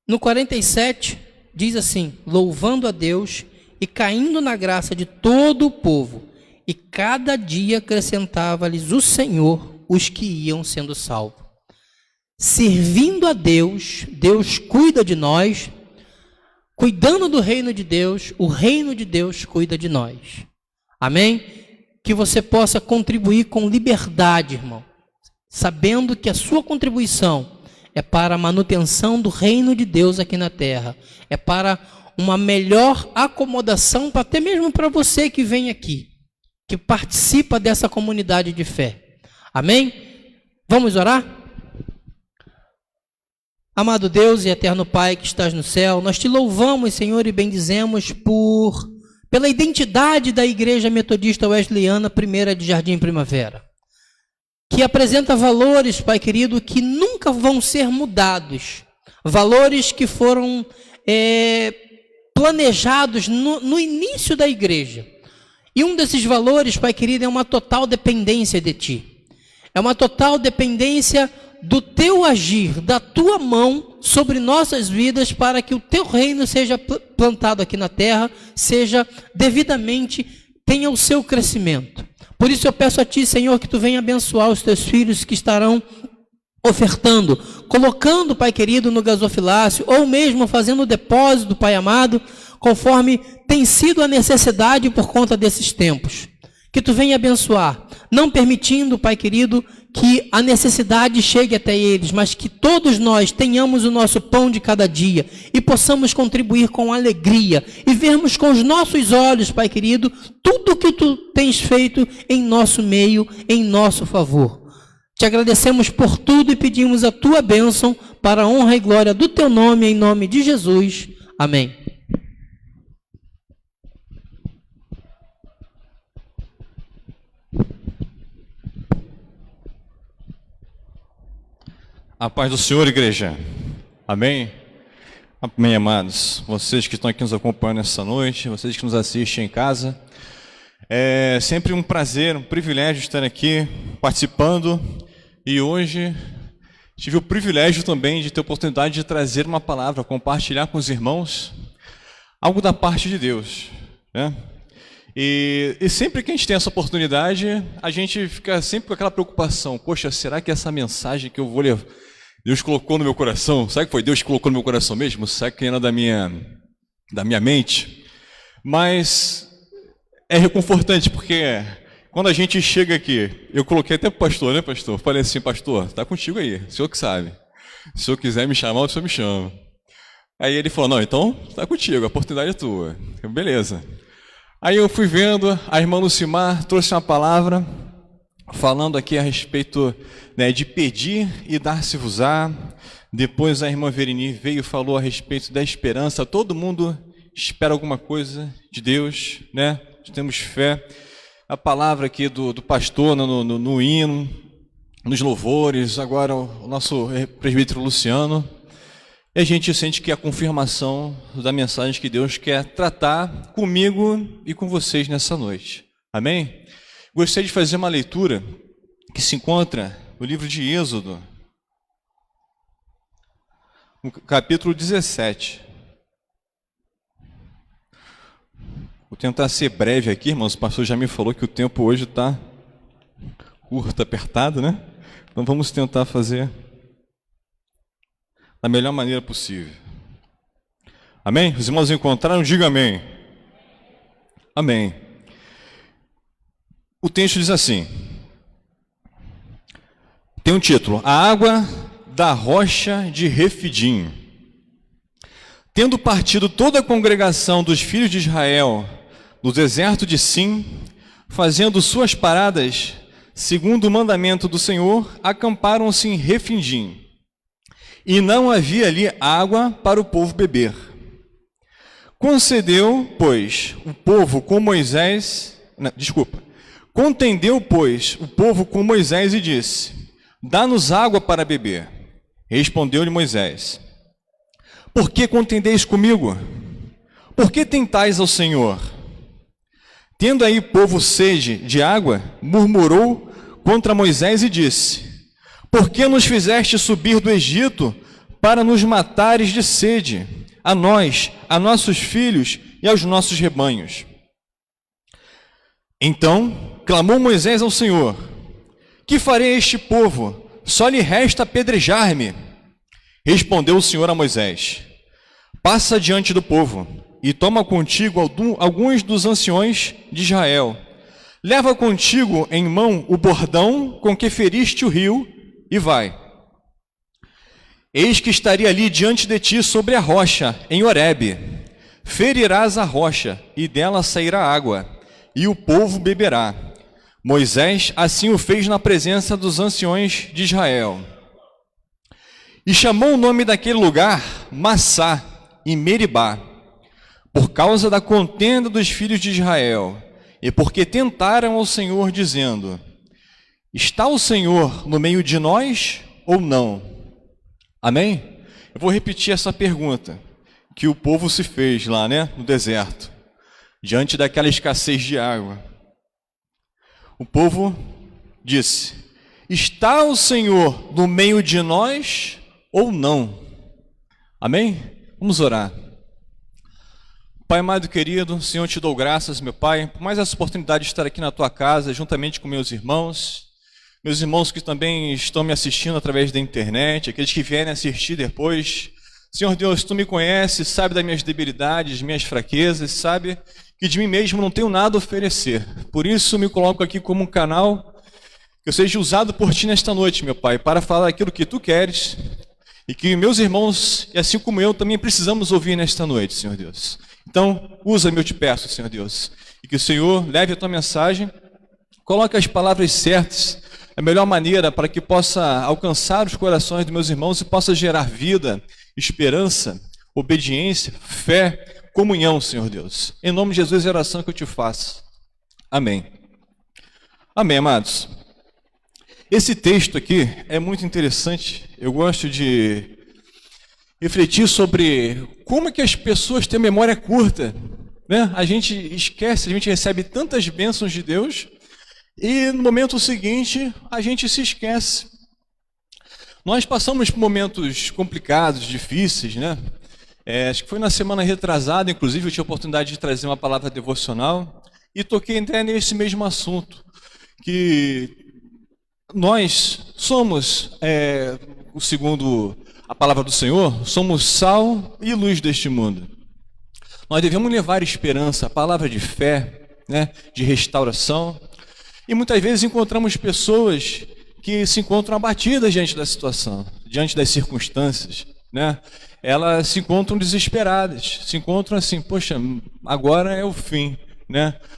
no 47, diz assim: louvando a Deus e caindo na graça de todo o povo, e cada dia acrescentava-lhes o Senhor os que iam sendo salvos. Servindo a Deus, Deus cuida de nós. Cuidando do reino de Deus, o reino de Deus cuida de nós. Amém? Que você possa contribuir com liberdade, irmão, sabendo que a sua contribuição é para a manutenção do reino de Deus aqui na terra, é para uma melhor acomodação, até mesmo para você que vem aqui, que participa dessa comunidade de fé. Amém? Vamos orar? Amado Deus e eterno Pai que estás no céu, nós te louvamos, Senhor, e bendizemos pela identidade da Igreja Metodista Wesleyana Primeira de Jardim Primavera, que apresenta valores, Pai querido, que nunca vão ser mudados, valores que foram planejados no início da igreja. E um desses valores, Pai querido, é uma total dependência de Ti, é uma total dependência do Teu agir, da Tua mão sobre nossas vidas, para que o Teu reino seja plantado aqui na terra, seja devidamente, tenha o seu crescimento. Por isso eu peço a Ti, Senhor, que Tu venha abençoar os Teus filhos que estarão ofertando, colocando, Pai querido, no gasofilácio, ou mesmo fazendo o depósito, Pai amado, conforme tem sido a necessidade por conta desses tempos. Que Tu venha abençoar, não permitindo, Pai querido, que a necessidade chegue até eles, mas que todos nós tenhamos o nosso pão de cada dia e possamos contribuir com alegria e vermos com os nossos olhos, Pai querido, tudo o que Tu tens feito em nosso meio, em nosso favor. Te agradecemos por tudo e pedimos a Tua bênção para a honra e glória do Teu nome, em nome de Jesus. Amém. A paz do Senhor, igreja. Amém? Amém, amados. Vocês que estão aqui nos acompanhando essa noite, vocês que nos assistem em casa. É sempre um prazer, um privilégio estar aqui participando. E hoje tive o privilégio também de ter a oportunidade de trazer uma palavra, compartilhar com os irmãos algo da parte de Deus, né? E sempre que a gente tem essa oportunidade, a gente fica sempre com aquela preocupação: poxa, será que essa mensagem que eu vou levar, Deus colocou no meu coração? Será que foi Deus que colocou no meu coração mesmo? Será que era da minha mente? Mas é reconfortante, porque quando a gente chega aqui, eu coloquei até para o pastor, né, pastor? Falei assim: pastor, está contigo aí, o senhor que sabe. Se o senhor quiser me chamar, o senhor me chama. Aí ele falou: não, então está contigo, a oportunidade é tua. Eu, beleza. Aí eu fui vendo, a irmã Lucimar trouxe uma palavra falando aqui a respeito, né, de pedir e dar-se-vos-á. Depois a irmã Verini veio e falou a respeito da esperança. Todo mundo espera alguma coisa de Deus, né? Temos fé. A palavra aqui do pastor no hino, nos louvores, agora o nosso presbítero Luciano. E a gente sente que é a confirmação da mensagem que Deus quer tratar comigo e com vocês nessa noite. Amém? Gostaria de fazer uma leitura que se encontra no livro de Êxodo, no capítulo 17. Vou tentar ser breve aqui, irmãos. O pastor já me falou que o tempo hoje está curto, apertado, né? Então vamos tentar fazer da melhor maneira possível. Amém? Os irmãos encontraram? Diga amém. Amém. O texto diz assim, tem um título: A água da rocha de Refidim. Tendo partido toda a congregação dos filhos de Israel no deserto de Sim, fazendo suas paradas, segundo o mandamento do Senhor, acamparam-se em Refidim. E não havia ali água para o povo beber. Concedeu, pois, o povo com Moisés... Contendeu, pois, o povo com Moisés e disse: Dá-nos água para beber. Respondeu-lhe Moisés: Por que contendeis comigo? Por que tentais ao Senhor? Tendo aí o povo sede de água, murmurou contra Moisés e disse: Por que nos fizeste subir do Egito para nos matares de sede, a nós, a nossos filhos e aos nossos rebanhos? Então clamou Moisés ao Senhor: Que farei a este povo? Só lhe resta apedrejar-me. Respondeu o Senhor a Moisés: Passa diante do povo e toma contigo alguns dos anciões de Israel. Leva contigo em mão o bordão com que feriste o rio e vai. Eis que estaria ali diante de ti sobre a rocha, em Horebe. Ferirás a rocha e dela sairá água, e o povo beberá. Moisés assim o fez na presença dos anciões de Israel. E chamou o nome daquele lugar Massá e Meribá, por causa da contenda dos filhos de Israel, e porque tentaram ao Senhor, dizendo: Está o Senhor no meio de nós ou não? Amém? Eu vou repetir essa pergunta que o povo se fez lá, no deserto, diante daquela escassez de água. O povo disse: Está o Senhor no meio de nós ou não? Amém? Vamos orar. Pai amado e querido, Senhor, te dou graças, meu Pai, por mais essa oportunidade de estar aqui na Tua casa, juntamente com meus irmãos que também estão me assistindo através da internet, aqueles que vierem assistir depois. Senhor Deus, Tu me conheces, sabe das minhas debilidades, minhas fraquezas, sabe que de mim mesmo não tenho nada a oferecer. Por isso me coloco aqui como um canal que eu seja usado por Ti nesta noite, meu Pai, para falar aquilo que Tu queres e que meus irmãos, e assim como eu, também precisamos ouvir nesta noite, Senhor Deus. Então, usa-me, eu te peço, Senhor Deus, e que o Senhor leve a Tua mensagem, coloque as palavras certas, a melhor maneira para que possa alcançar os corações dos meus irmãos e possa gerar vida, esperança, obediência, fé, comunhão, Senhor Deus. Em nome de Jesus é a oração que eu te faço. Amém. Amém, amados. Esse texto aqui é muito interessante. Eu gosto de refletir sobre como é que as pessoas têm memória curta, A gente esquece, a gente recebe tantas bênçãos de Deus e no momento seguinte a gente se esquece. Nós passamos por momentos complicados, difíceis, acho que foi na semana retrasada, inclusive eu tive a oportunidade de trazer uma palavra devocional e toquei até nesse mesmo assunto, que nós somos, segundo a palavra do Senhor, somos sal e luz deste mundo. Nós devemos levar esperança, a palavra de fé, de restauração. E muitas vezes encontramos pessoas que se encontram abatidas diante da situação, diante das circunstâncias, Elas se encontram desesperadas, se encontram assim: poxa, agora é o fim,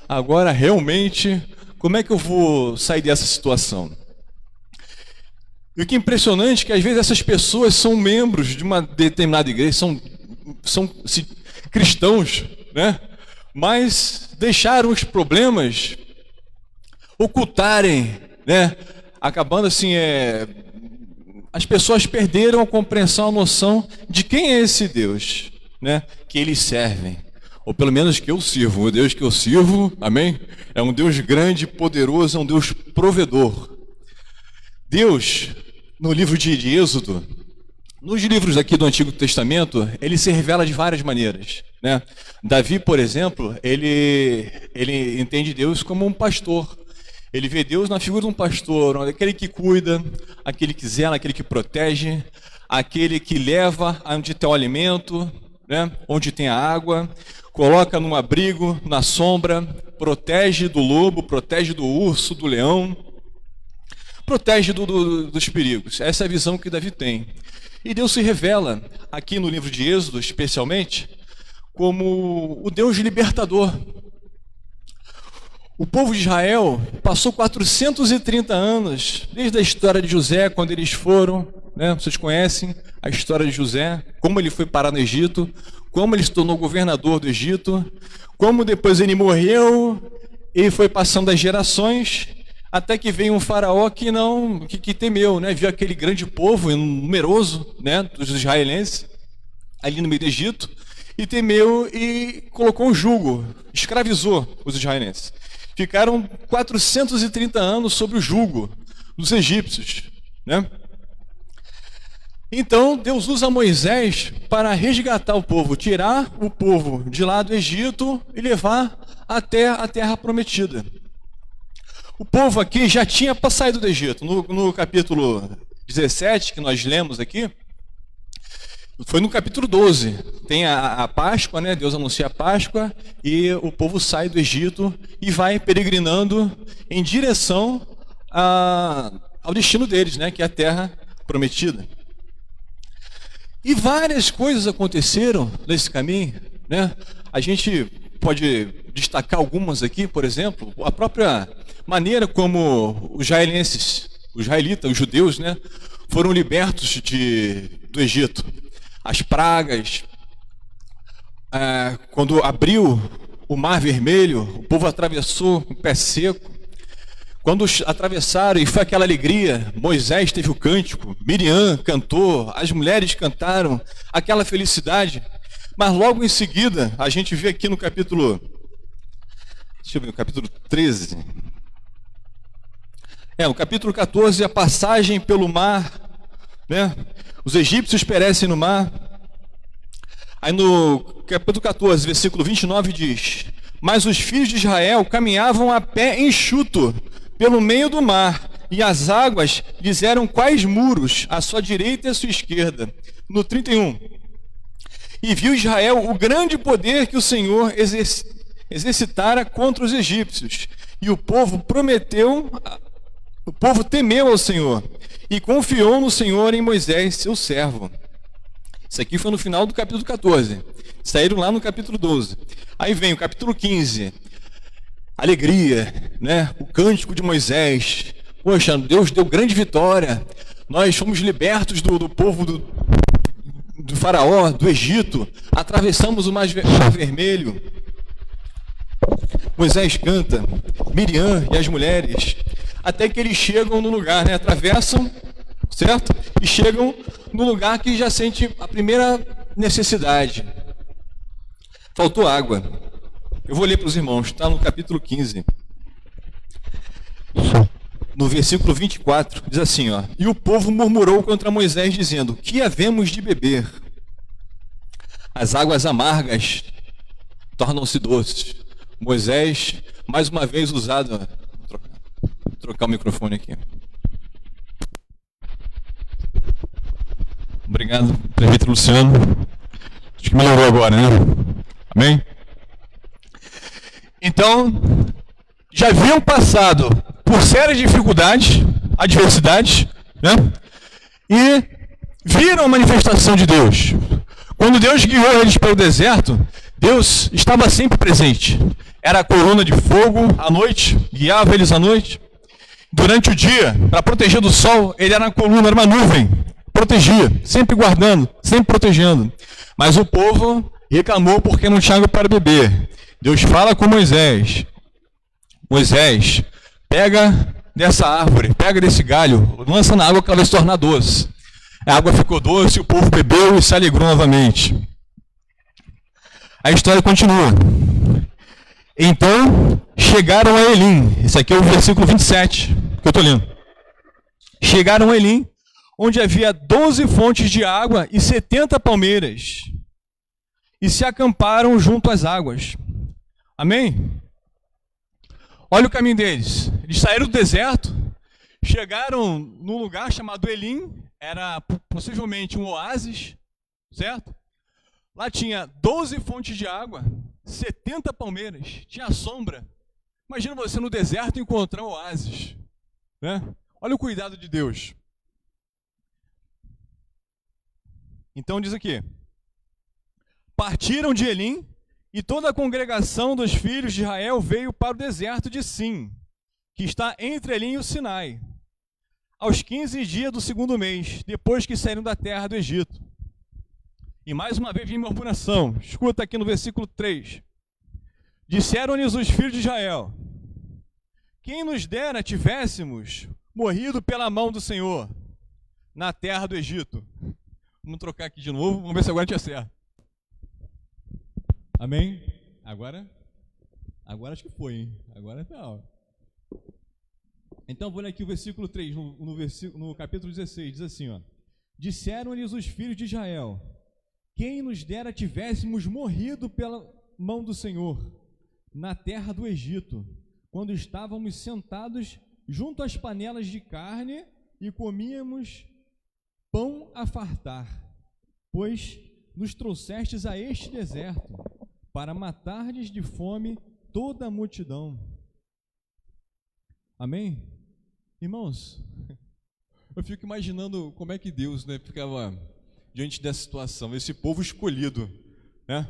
Agora realmente, como é que eu vou sair dessa situação? E o que é impressionante é que às vezes essas pessoas são membros de uma determinada igreja, são cristãos, mas deixaram os problemas ocultarem, acabando assim, as pessoas perderam a compreensão, a noção de quem é esse Deus, né, que eles servem. Ou pelo menos que eu sirvo. O Deus que eu sirvo, amém? É um Deus grande, poderoso, é um Deus provedor. Deus, no livro de Êxodo, nos livros aqui do Antigo Testamento, ele se revela de várias maneiras, né? Davi, por exemplo, ele entende Deus como um pastor. Ele vê Deus na figura de um pastor, aquele que cuida, aquele que zela, aquele que protege, aquele que leva onde tem o alimento, né? Onde tem a água, coloca num abrigo, na sombra, protege do lobo, protege do urso, do leão, protege dos perigos. Essa é a visão que Davi tem. E Deus se revela, aqui no livro de Êxodo, especialmente, como o Deus libertador. O povo de Israel passou 430 anos, desde a história de José, quando eles foram, né? Vocês conhecem a história de José, como ele foi parar no Egito, como ele se tornou governador do Egito, como depois ele morreu e foi passando as gerações, até que veio um faraó que temeu, né? Viu aquele grande povo numeroso, né, dos israelenses ali no meio do Egito, e temeu e colocou um jugo, escravizou os israelenses. Ficaram 430 anos sob o jugo dos egípcios, né? Então Deus usa Moisés para resgatar o povo, tirar o povo de lá do Egito e levar até a terra prometida. O povo aqui já tinha saído do Egito. No capítulo 17, que nós lemos aqui, foi no capítulo 12. Tem a Páscoa, né? Deus anuncia a Páscoa e o povo sai do Egito e vai peregrinando em direção ao destino deles, né? Que é a terra prometida. E várias coisas aconteceram nesse caminho, né? A gente pode destacar algumas aqui, por exemplo, a própria maneira como os israelitas, os judeus, né, foram libertos do Egito. As pragas, quando abriu o Mar Vermelho, o povo atravessou com o pé seco. Quando atravessaram e foi aquela alegria, Moisés teve o cântico, Miriam cantou, as mulheres cantaram, aquela felicidade. Mas logo em seguida, a gente vê aqui no capítulo, deixa eu ver, no capítulo 13, no capítulo 14, a passagem pelo mar, né? Os egípcios perecem no mar. Aí no capítulo 14, versículo 29 diz: mas os filhos de Israel caminhavam a pé enxuto pelo meio do mar, e as águas lhes eram quais muros, à sua direita e à sua esquerda. No 31, e viu Israel o grande poder que o Senhor exercitara contra os egípcios, e o povo temeu ao Senhor, e confiou no Senhor em Moisés, seu servo. Isso aqui foi no final do capítulo 14. Saíram lá no capítulo 12. Aí vem o capítulo 15. Alegria, né? O cântico de Moisés. Poxa, Deus deu grande vitória. Nós fomos libertos do povo do faraó, do Egito. Atravessamos o Mar Vermelho. Moisés canta, Miriam e as mulheres, até que eles chegam no lugar, né? Atravessam, certo? E chegam no lugar que já sente a primeira necessidade. Faltou água. Eu vou ler para os irmãos, está no capítulo 15. No versículo 24, diz assim, ó: e o povo murmurou contra Moisés, dizendo: que havemos de beber? As águas amargas tornam-se doces. Moisés, mais uma vez usado. Vou trocar o microfone aqui. Obrigado, presbítero Luciano. Acho que melhorou agora, né? Amém? Então, já haviam passado por sérias dificuldades, adversidades, né? E viram a manifestação de Deus. Quando Deus guiou eles pelo deserto, Deus estava sempre presente. Era a coluna de fogo à noite, guiava eles à noite. Durante o dia, para proteger do sol, ele era uma coluna, era uma nuvem, protegia, sempre guardando, sempre protegendo. Mas o povo reclamou porque não tinha água para beber. Deus fala com Moisés: Moisés, pega dessa árvore, pega desse galho, lança na água que ela vai se tornar doce. A água ficou doce, o povo bebeu e se alegrou novamente. A história continua. Então, chegaram a Elim. Esse aqui é o versículo 27 que eu estou lendo. Chegaram a Elim, onde havia 12 fontes de água e 70 palmeiras. E se acamparam junto às águas. Amém? Olha o caminho deles. Eles saíram do deserto, chegaram num lugar chamado Elim, era possivelmente um oásis, certo? Lá tinha 12 fontes de água, 70 palmeiras, tinha sombra. Imagina você no deserto encontrar um oásis, né? Olha o cuidado de Deus. Então diz aqui: partiram de Elim, e toda a congregação dos filhos de Israel veio para o deserto de Sim, que está entre Elim e o Sinai, aos 15 dias do segundo mês, depois que saíram da terra do Egito. E mais uma vez vem murmuração. Escuta aqui no versículo 3. Disseram-lhes os filhos de Israel: quem nos dera tivéssemos morrido pela mão do Senhor na terra do Egito. Vamos trocar aqui de novo, vamos ver se agora a gente acerta. Amém? Agora acho que foi, hein? Agora tá, ó. Então vou ler aqui o versículo 3, no capítulo 16, diz assim, ó: disseram-lhes os filhos de Israel: quem nos dera tivéssemos morrido pela mão do Senhor na terra do Egito, quando estávamos sentados junto às panelas de carne e comíamos pão a fartar, pois nos trouxestes a este deserto para matardes de fome toda a multidão. Amém? Irmãos, eu fico imaginando como é que Deus, né, ficava diante dessa situação, esse povo escolhido, né?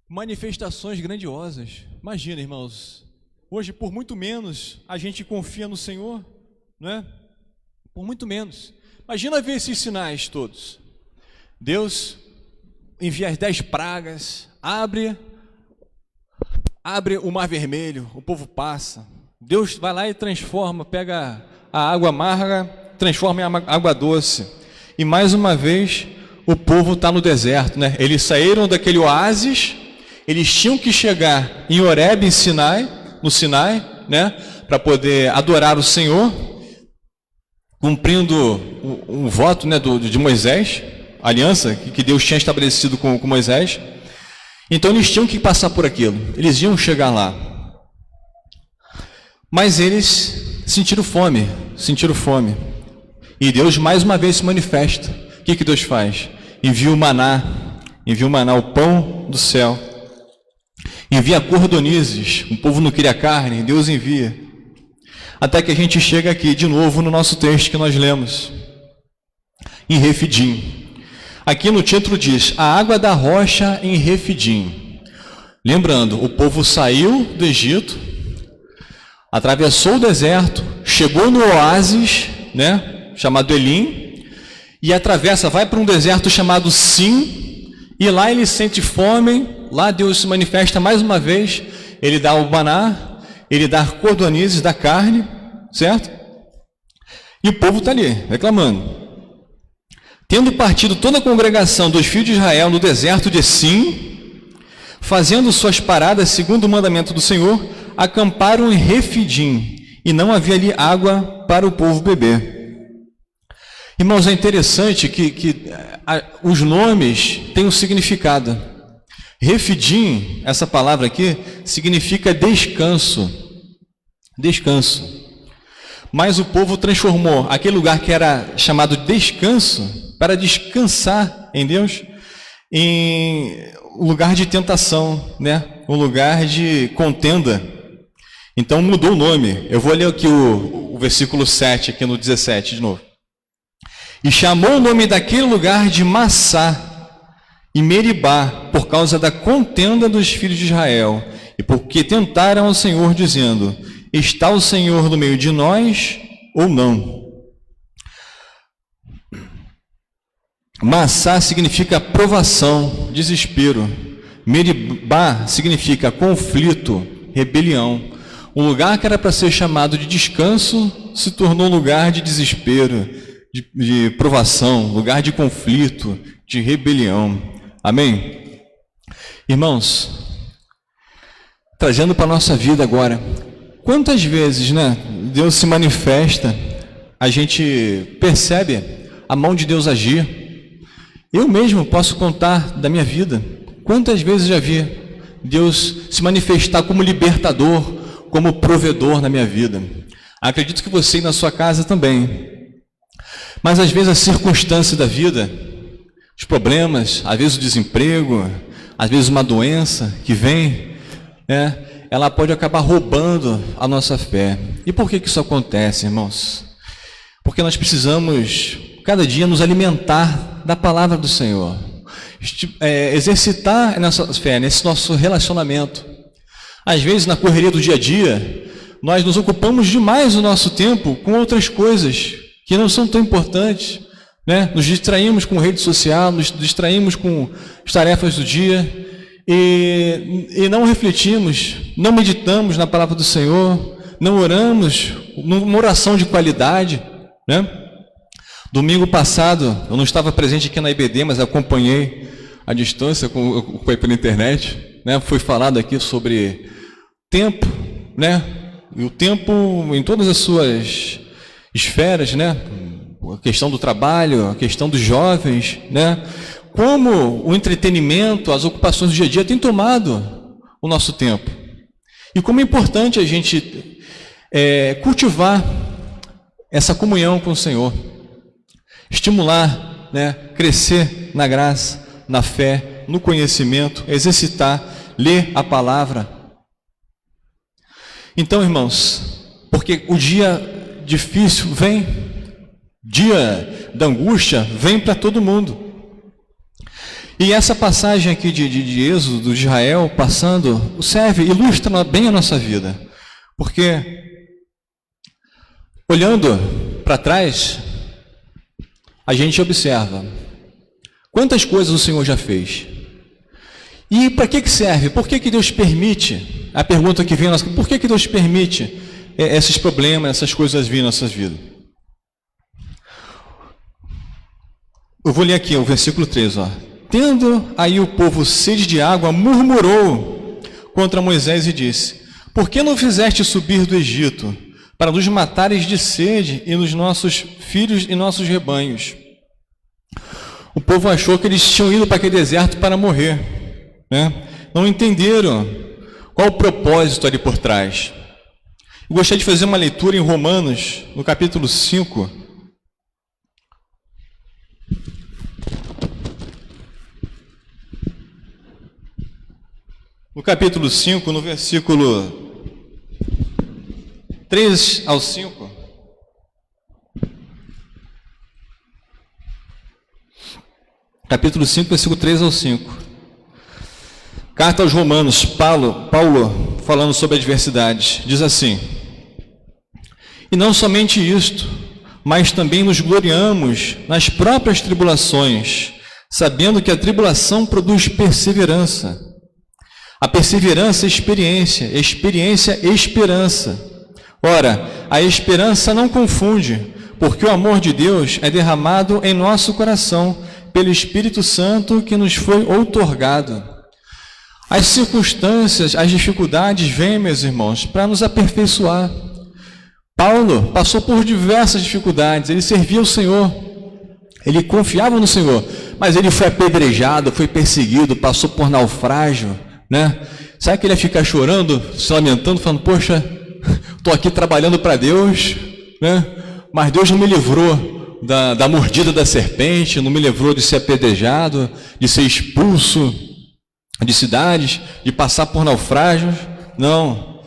Manifestações grandiosas. Imagina, irmãos, hoje por muito menos a gente confia no Senhor, né? Por muito menos. Imagina ver esses sinais todos. Deus envia as 10 pragas, abre o mar vermelho, o povo passa. Deus vai lá e transforma, pega a água amarga, transforma em água doce. E mais uma vez o povo está no deserto, né? Eles saíram daquele oásis, eles tinham que chegar em Horebe, no Sinai, né? Para poder adorar o Senhor, cumprindo um voto, né, de Moisés, a aliança que Deus tinha estabelecido com Moisés. Então eles tinham que passar por aquilo, eles iam chegar lá. Mas eles sentiram fome. E Deus mais uma vez se manifesta. O que Deus faz? Envia o maná, o pão do céu. Envia cordonizes, o povo não queria carne, Deus envia. Até que a gente chega aqui de novo no nosso texto que nós lemos, em Refidim. Aqui no título diz: a água da rocha em Refidim. Lembrando, o povo saiu do Egito, atravessou o deserto, chegou no oásis, né, chamado Elim, e atravessa, vai para um deserto chamado Sim, e lá ele sente fome. Lá Deus se manifesta mais uma vez, ele dá o maná, ele dá cordonizes da carne, certo? E o povo está ali, reclamando. Tendo partido toda a congregação dos filhos de Israel no deserto de Sim, fazendo suas paradas segundo o mandamento do Senhor, acamparam em Refidim, e não havia ali água para o povo beber. Irmãos, é interessante que os nomes têm um significado. Refidim, essa palavra aqui, significa descanso. Mas o povo transformou aquele lugar que era chamado descanso, para descansar em Deus, em lugar de tentação, né? Um lugar de contenda. Então mudou o nome. Eu vou ler aqui o versículo 7, aqui no 17 de novo. E chamou o nome daquele lugar de Massá e Meribá, por causa da contenda dos filhos de Israel, e porque tentaram ao Senhor, dizendo: está o Senhor no meio de nós ou não? Massá significa provação, desespero. Meribá significa conflito, rebelião. Um lugar que era para ser chamado de descanso se tornou um lugar de desespero, de provação, lugar de conflito, de rebelião. Amém? Irmãos, trazendo para a nossa vida agora, quantas vezes, né, Deus se manifesta, a gente percebe a mão de Deus agir. Eu mesmo posso contar da minha vida, quantas vezes já vi Deus se manifestar como libertador, como provedor na minha vida. Acredito que você na sua casa também. Mas às vezes a circunstância da vida, os problemas, às vezes o desemprego, às vezes uma doença que vem, né, ela pode acabar roubando a nossa fé. E por que isso acontece, irmãos? Porque nós precisamos, cada dia, nos alimentar da palavra do Senhor. Exercitar a nossa fé, nesse nosso relacionamento. Às vezes, na correria do dia a dia, nós nos ocupamos demais o nosso tempo com outras coisas que não são tão importantes, né? Nos distraímos com rede social, nos distraímos com as tarefas do dia e não refletimos, não meditamos na palavra do Senhor, não oramos, numa oração de qualidade, né? Domingo passado, eu não estava presente aqui na IBD, mas acompanhei à distância, acompanhei pela internet, né? Foi falado aqui sobre tempo, né? E o tempo em todas as suas esferas, né? A questão do trabalho, a questão dos jovens, né? Como o entretenimento, as ocupações do dia a dia têm tomado o nosso tempo. E como é importante a gente cultivar essa comunhão com o Senhor. Estimular, né? Crescer na graça, na fé, no conhecimento, exercitar, ler a palavra. Então, irmãos, porque o dia difícil vem, dia da angústia vem para todo mundo. E essa passagem aqui de Êxodo, de Israel, passando, ilustra bem a nossa vida. Porque, olhando para trás, a gente observa quantas coisas o Senhor já fez. E para que serve? Por que Deus permite? A pergunta que vem, por que Deus permite esses problemas, essas coisas virem em nossas vidas? Eu vou ler aqui o versículo 3, ó. Tendo aí o povo sede de água, murmurou contra Moisés e disse: por que não fizeste subir do Egito, para nos matares de sede e nos nossos filhos e nossos rebanhos? O povo achou que eles tinham ido para aquele deserto para morrer, né? Não entenderam qual o propósito ali por trás. Eu gostaria de fazer uma leitura em Romanos, no capítulo 5. No capítulo 5, no versículo 3 ao 5. Capítulo 5, versículo 3 ao 5. Carta aos Romanos, Paulo falando sobre a adversidade, diz assim: e não somente isto, mas também nos gloriamos nas próprias tribulações, sabendo que a tribulação produz perseverança. A perseverança, experiência, esperança. Ora, a esperança não confunde, porque o amor de Deus é derramado em nosso coração pelo Espírito Santo que nos foi outorgado. As circunstâncias, as dificuldades vêm, meus irmãos, para nos aperfeiçoar. Paulo passou por diversas dificuldades, ele servia o Senhor, ele confiava no Senhor, mas ele foi apedrejado, foi perseguido, passou por naufrágio, né? Sabe que ele ia ficar chorando, se lamentando, falando: poxa, estou aqui trabalhando para Deus, né? Mas Deus não me livrou da mordida da serpente, não me livrou de ser apedrejado, de ser expulso de cidades, de passar por naufrágios. Não,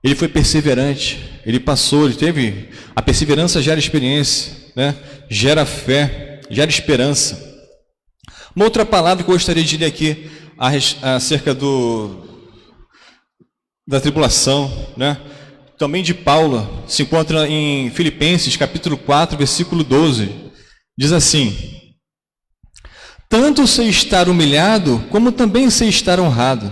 ele foi perseverante, ele passou, ele teve, a perseverança gera experiência, né? Gera fé, gera esperança. Uma outra palavra que eu gostaria de ler aqui, acerca da tribulação, né? Também de Paulo, se encontra em Filipenses, capítulo 4, versículo 12, diz assim: tanto sei estar humilhado, como também sei estar honrado.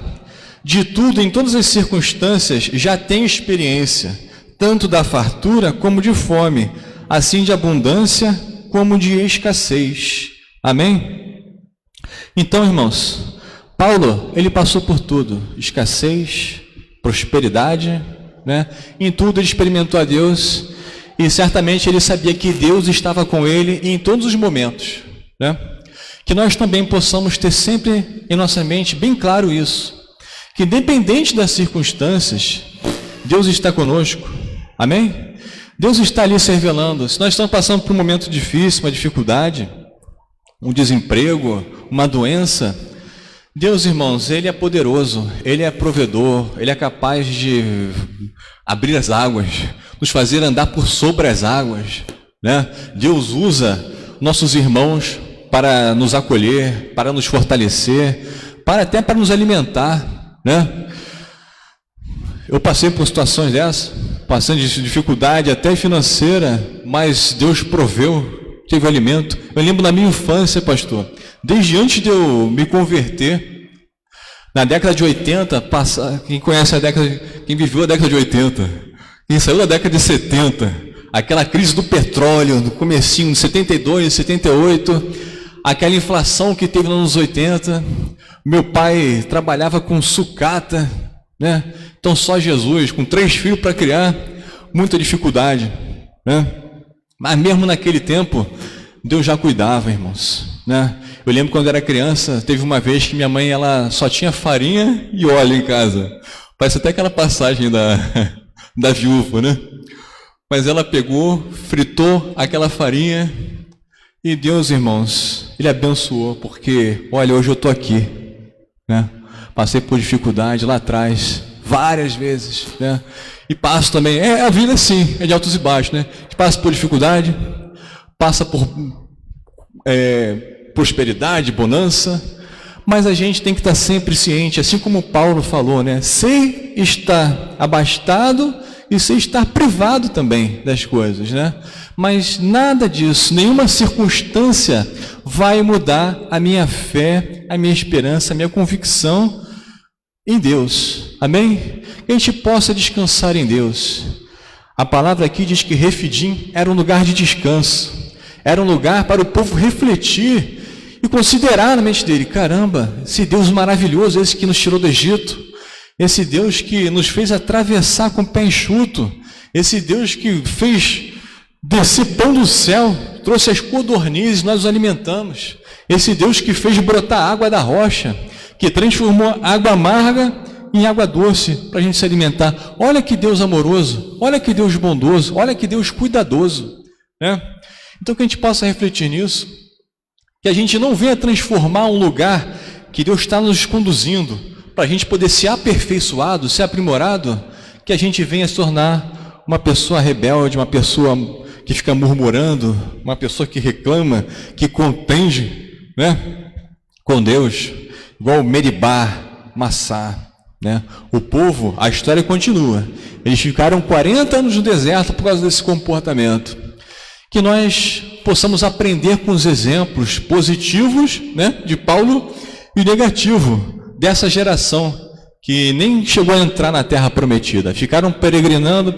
De tudo, em todas as circunstâncias, já tenho experiência, tanto da fartura como de fome, assim de abundância como de escassez. Amém? Então, irmãos, Paulo, ele passou por tudo, escassez, prosperidade, né? Em tudo ele experimentou a Deus, e certamente ele sabia que Deus estava com ele em todos os momentos, né? Que nós também possamos ter sempre em nossa mente bem claro isso, que independente das circunstâncias, Deus está conosco. Amém? Deus está ali se revelando. Se nós estamos passando por um momento difícil, uma dificuldade, um desemprego, uma doença, Deus, irmãos, Ele é poderoso, Ele é provedor, Ele é capaz de abrir as águas, nos fazer andar por sobre as águas, né? Deus usa nossos irmãos para nos acolher, para nos fortalecer, até para nos alimentar, né? Eu passei por situações dessas, passando de dificuldade até financeira, mas Deus proveu, teve alimento. Eu lembro na minha infância, pastor, desde antes de eu me converter, na década de 80, quem conhece a década, quem viveu a década de 80, quem saiu da década de 70, aquela crise do petróleo, no comecinho de 72, 78, aquela inflação que teve nos anos 80, meu pai trabalhava com sucata, né? Então só Jesus, com 3 filhos para criar, muita dificuldade, né? Mas mesmo naquele tempo, Deus já cuidava, irmãos, né? Eu lembro quando era criança, teve uma vez que minha mãe, ela só tinha farinha e óleo em casa. Parece até aquela passagem da viúva, né? Mas ela pegou, fritou aquela farinha e Deus, irmãos, Ele abençoou, porque, olha, hoje eu estou aqui, né? Passei por dificuldade lá atrás, várias vezes, né? E passo também, a vida sim, é de altos e baixos, né? A gente passa por dificuldade, passa por prosperidade, bonança, mas a gente tem que estar sempre ciente, assim como Paulo falou, né? Sem estar abastado e sem estar privado também das coisas, né? Mas nada disso, nenhuma circunstância vai mudar a minha fé, a minha esperança, a minha convicção em Deus. Amém? Que a gente possa descansar em Deus. A palavra aqui diz que Refidim era um lugar de descanso, era um lugar para o povo refletir e considerar na mente dele, caramba, esse Deus maravilhoso, esse que nos tirou do Egito, esse Deus que nos fez atravessar com o pé enxuto, esse Deus que fez descer pão do céu, trouxe as codornizes, nós os alimentamos, esse Deus que fez brotar água da rocha, que transformou água amarga em água doce para a gente se alimentar. Olha que Deus amoroso, olha que Deus bondoso, olha que Deus cuidadoso, né? Então que a gente possa refletir nisso, que a gente não venha transformar um lugar que Deus está nos conduzindo para a gente poder ser aperfeiçoado, ser aprimorado, que a gente venha se tornar uma pessoa rebelde, uma pessoa que fica murmurando, uma pessoa que reclama, que contende, né, com Deus, igual Meribá, Massá, né? O povo, a história continua, eles ficaram 40 anos no deserto por causa desse comportamento. Que nós possamos aprender com os exemplos positivos, né, de Paulo e negativo dessa geração que nem chegou a entrar na terra prometida, ficaram peregrinando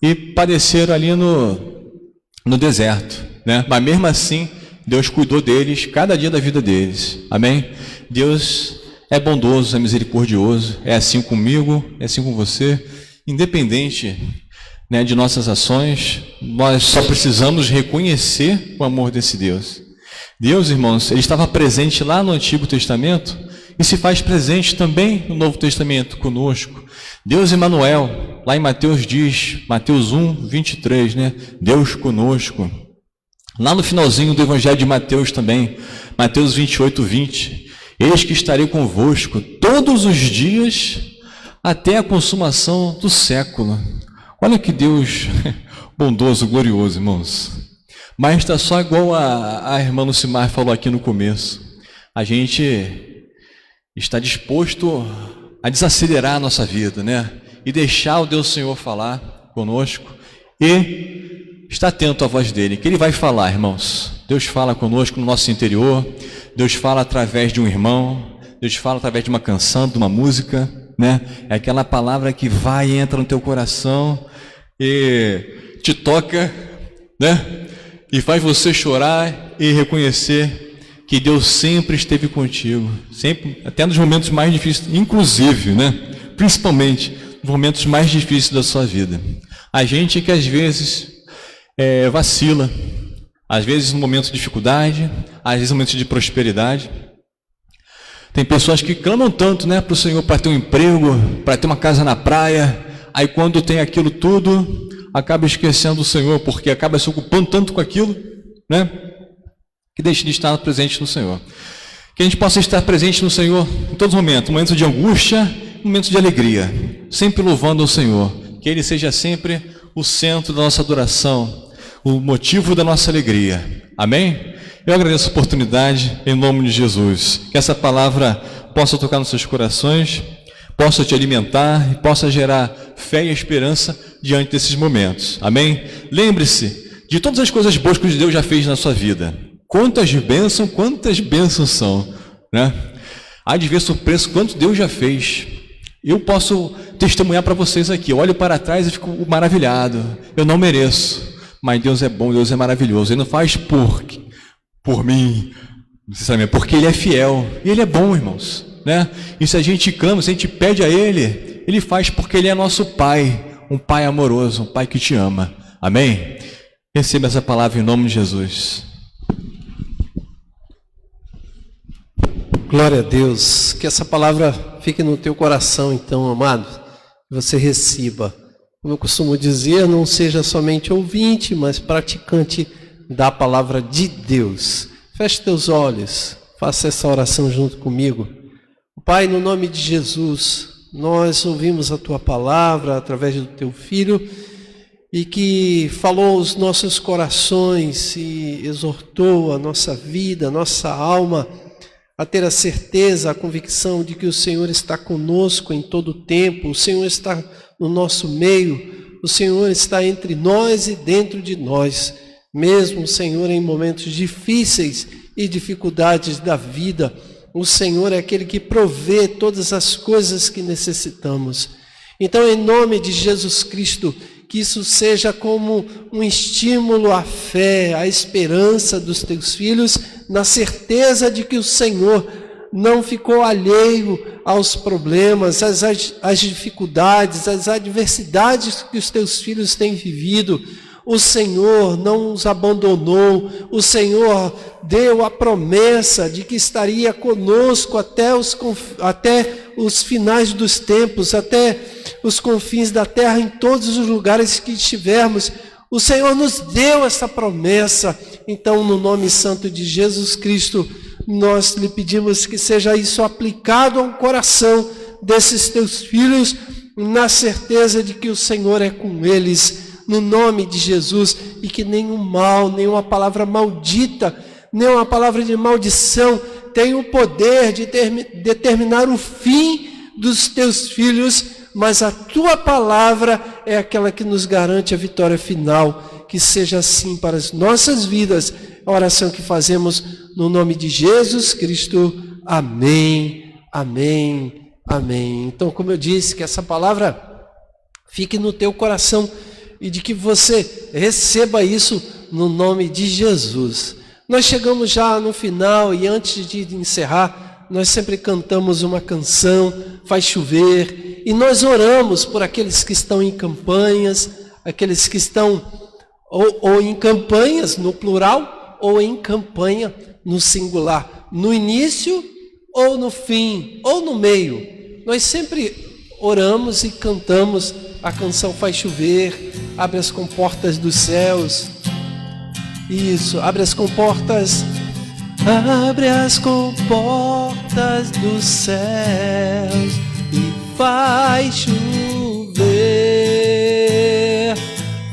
e padeceram ali no deserto, né? Mas mesmo assim Deus cuidou deles cada dia da vida deles. Amém? Deus é bondoso, é misericordioso, é assim comigo, é assim com você, independente, né, de nossas ações, nós só precisamos reconhecer o amor desse Deus. Deus, irmãos, Ele estava presente lá no Antigo Testamento e se faz presente também no Novo Testamento conosco. Deus Emanuel, lá em Mateus diz, Mateus 1, 23, né? Deus conosco. Lá no finalzinho do Evangelho de Mateus também, Mateus 28, 20, eis que estarei convosco todos os dias até a consumação do século. Olha que Deus bondoso, glorioso, irmãos. Mas está só igual a irmã Lucimar falou aqui no começo. A gente está disposto a desacelerar a nossa vida, né? E deixar o Deus Senhor falar conosco e estar atento à voz dele, que ele vai falar, irmãos. Deus fala conosco no nosso interior, Deus fala através de um irmão, Deus fala através de uma canção, de uma música, né? É aquela palavra que vai e entra no teu coração e te toca, né? e faz você chorar e reconhecer que Deus sempre esteve contigo, sempre, até nos momentos mais difíceis, inclusive, né? Principalmente nos momentos mais difíceis da sua vida. A gente que às vezes vacila, às vezes no momento de dificuldade, às vezes no momento de prosperidade. Tem pessoas que clamam tanto, né, para o Senhor para ter um emprego, para ter uma casa na praia, aí quando tem aquilo tudo, acaba esquecendo o Senhor, porque acaba se ocupando tanto com aquilo, né, que deixa de estar presente no Senhor. Que a gente possa estar presente no Senhor em todos os momentos de angústia, momentos de alegria, sempre louvando ao Senhor, que Ele seja sempre o centro da nossa adoração, o motivo da nossa alegria. Amém? Eu agradeço a oportunidade em nome de Jesus, que essa palavra possa tocar nos seus corações, possa te alimentar e possa gerar fé e esperança diante desses momentos. Amém? Lembre-se de todas as coisas boas que Deus já fez na sua vida. Quantas bênçãos são, né? Há de ver surpreso quanto Deus já fez. Eu posso testemunhar para vocês aqui. Eu olho para trás e fico maravilhado. Eu não mereço, mas Deus é bom, Deus é maravilhoso. Ele não faz por mim, sinceramente, porque Ele é fiel e Ele é bom, irmãos, né? E se a gente clama, se a gente pede a Ele, Ele faz porque Ele é nosso Pai, um Pai amoroso, um Pai que te ama. Amém? Receba essa palavra em nome de Jesus. Glória a Deus, que essa palavra fique no teu coração, então, amado, que você receba. Como eu costumo dizer, não seja somente ouvinte, mas praticante da palavra de Deus. Feche teus olhos, faça essa oração junto comigo. Pai, no nome de Jesus, nós ouvimos a tua palavra através do teu Filho e que falou aos nossos corações e exortou a nossa vida, a nossa alma a ter a certeza, a convicção de que o Senhor está conosco em todo o tempo, o Senhor está no nosso meio, o Senhor está entre nós e dentro de nós, mesmo, Senhor, em momentos difíceis e dificuldades da vida. O Senhor é aquele que provê todas as coisas que necessitamos. Então, em nome de Jesus Cristo, que isso seja como um estímulo à fé, à esperança dos teus filhos, na certeza de que o Senhor não ficou alheio aos problemas, às dificuldades, às adversidades que os teus filhos têm vivido. O Senhor não os abandonou, o Senhor deu a promessa de que estaria conosco até os finais dos tempos, até os confins da terra, em todos os lugares que estivermos. O Senhor nos deu essa promessa. Então, no nome santo de Jesus Cristo, nós lhe pedimos que seja isso aplicado ao coração desses teus filhos, na certeza de que o Senhor é com eles, no nome de Jesus, e que nenhum mal, nenhuma palavra maldita, nenhuma palavra de maldição tem o poder de determinar o fim dos teus filhos, mas a tua palavra é aquela que nos garante a vitória final. Que seja assim para as nossas vidas, a oração que fazemos no nome de Jesus Cristo. Amém, amém, amém. Então, como eu disse, que essa palavra fique no teu coração e de que você receba isso no nome de Jesus. Nós chegamos já no final e antes de encerrar, nós sempre cantamos uma canção, Faz Chover, e nós oramos por aqueles que estão em campanhas, aqueles que estão ou em campanhas no plural, ou em campanha no singular, no início ou no fim, ou no meio. Nós sempre oramos e cantamos a canção Faz Chover, abre as comportas dos céus. Isso, abre as comportas. Abre as comportas dos céus e faz chover,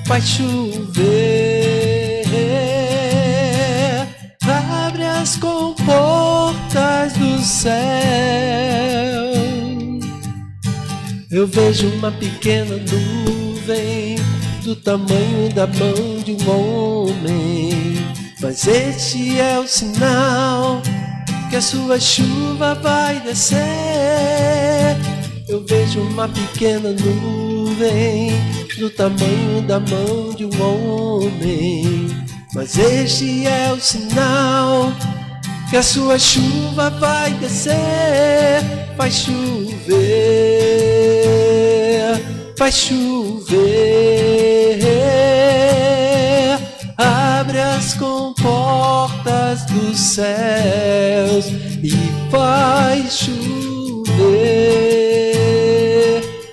faz chover. Abre as comportas dos céus. Eu vejo uma pequena nuvem do tamanho da mão de um homem, mas este é o sinal que a sua chuva vai descer. Eu vejo uma pequena nuvem do tamanho da mão de um homem, mas este é o sinal que a sua chuva vai descer. Vai chover, vai chover. Abre as comportas dos céus e vai chover,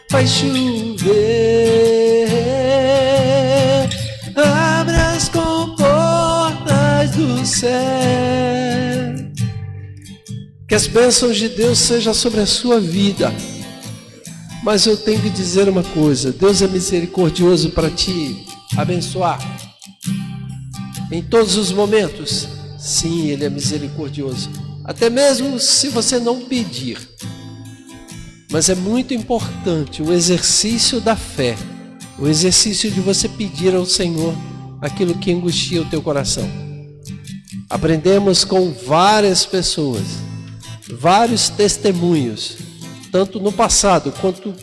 vai chover. Abre as comportas do céu. Que as bênçãos de Deus sejam sobre a sua vida. Mas eu tenho que dizer uma coisa: Deus é misericordioso para te abençoar em todos os momentos. Sim, Ele é misericordioso, até mesmo se você não pedir. Mas é muito importante o exercício da fé, o exercício de você pedir ao Senhor aquilo que angustia o teu coração. Aprendemos com várias pessoas, vários testemunhos, tanto no passado quanto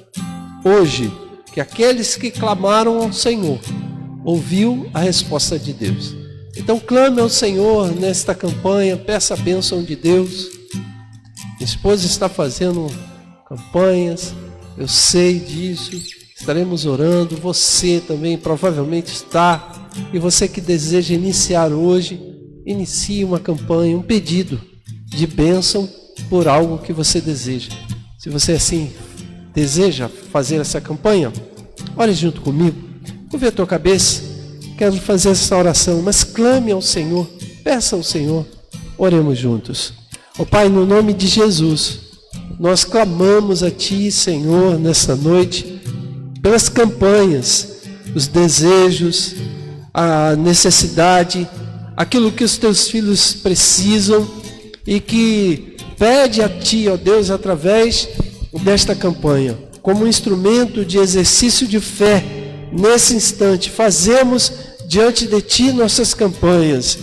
hoje, que aqueles que clamaram ao Senhor ouviu a resposta de Deus. Então clame ao Senhor nesta campanha, peça a bênção de Deus. Minha esposa está fazendo campanhas, eu sei disso, estaremos orando, você também provavelmente está, e você que deseja iniciar hoje, inicie uma campanha, um pedido de bênção por algo que você deseja. Se você assim deseja fazer essa campanha, ore junto comigo, curva a tua cabeça. Quero fazer essa oração, mas clame ao Senhor, peça ao Senhor, oremos juntos. Ó Pai, no nome de Jesus, nós clamamos a Ti, Senhor, nessa noite, pelas campanhas, os desejos, a necessidade, aquilo que os Teus filhos precisam e que pede a Ti, ó Deus, através desta campanha, como um instrumento de exercício de fé. Nesse instante, fazemos diante de Ti nossas campanhas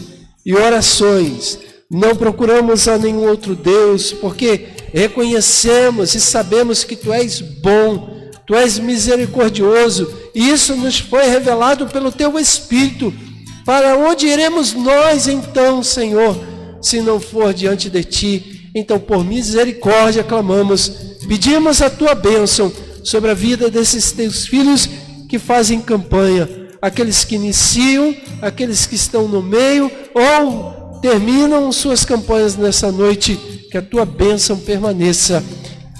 e orações. Não procuramos a nenhum outro Deus, porque reconhecemos e sabemos que Tu és bom, Tu és misericordioso, e isso nos foi revelado pelo Teu Espírito. Para onde iremos nós então, Senhor, se não for diante de Ti? Então, por misericórdia, clamamos, pedimos a Tua bênção sobre a vida desses Teus filhos que fazem campanha, aqueles que iniciam, aqueles que estão no meio ou terminam suas campanhas nessa noite, que a Tua bênção permaneça,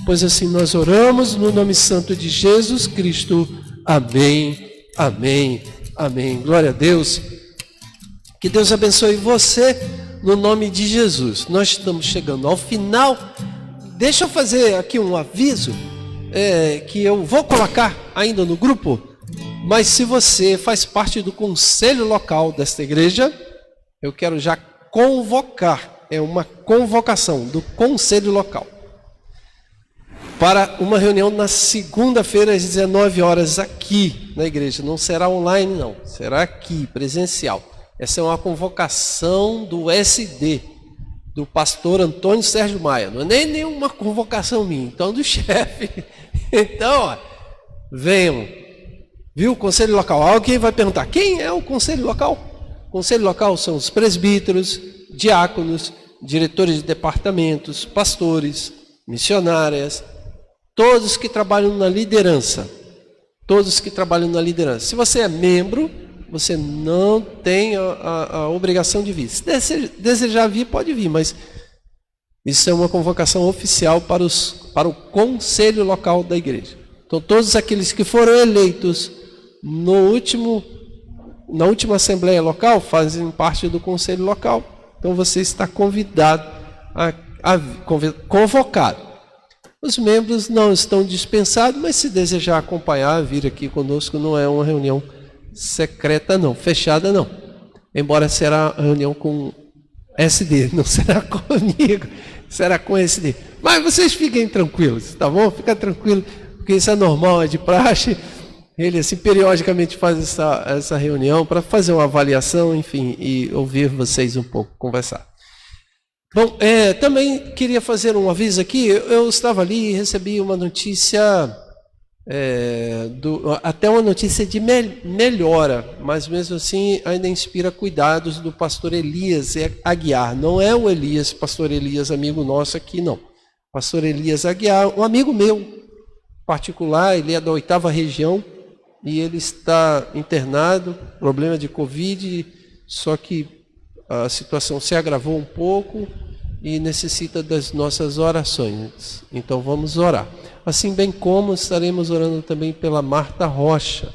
pois assim nós oramos no nome santo de Jesus Cristo. Amém, amém, amém. Glória a Deus. Que Deus abençoe você no nome de Jesus. Nós estamos chegando ao final. Deixa eu fazer aqui um aviso que eu vou colocar ainda no grupo. Mas se você faz parte do conselho local desta igreja, eu quero já convocar, é uma convocação do conselho local, para uma reunião na segunda-feira às 19 horas aqui na igreja. Não será online não, será aqui, presencial. Essa é uma convocação do SD, do pastor Antônio Sérgio Maia. Não é nem nenhuma convocação minha, então do chefe. Então, ó, venham. Viu? Conselho local. Alguém vai perguntar, quem é o conselho local? O conselho local são os presbíteros, diáconos, diretores de departamentos, pastores, missionárias, todos que trabalham na liderança. Todos que trabalham na liderança. Se você é membro, você não tem a obrigação de vir. Se desejar vir, pode vir, mas isso é uma convocação oficial para o conselho local da igreja. Então, todos aqueles que foram eleitos na última assembleia local fazem parte do conselho local. Então, você está convidado, convocado. Os membros não estão dispensados, mas se desejar acompanhar, vir aqui conosco, não é uma reunião secreta não, fechada não. Embora será reunião com SD, não será comigo, será com SD. Mas vocês fiquem tranquilos, tá bom? Fica tranquilo, porque isso é normal, é de praxe. Ele assim periodicamente faz essa reunião para fazer uma avaliação, enfim, e ouvir vocês um pouco, conversar. Bom, também queria fazer um aviso aqui. Eu estava ali e recebi uma notícia até uma notícia de melhora, mas mesmo assim ainda inspira cuidados do pastor Elias Aguiar. Não é o Elias, pastor Elias, amigo nosso aqui, não. Pastor Elias Aguiar, um amigo meu particular, ele é da 8ª região e ele está internado, problema de Covid, só que a situação se agravou um pouco e necessita das nossas orações. Então vamos orar. Assim bem como estaremos orando também pela Marta Rocha.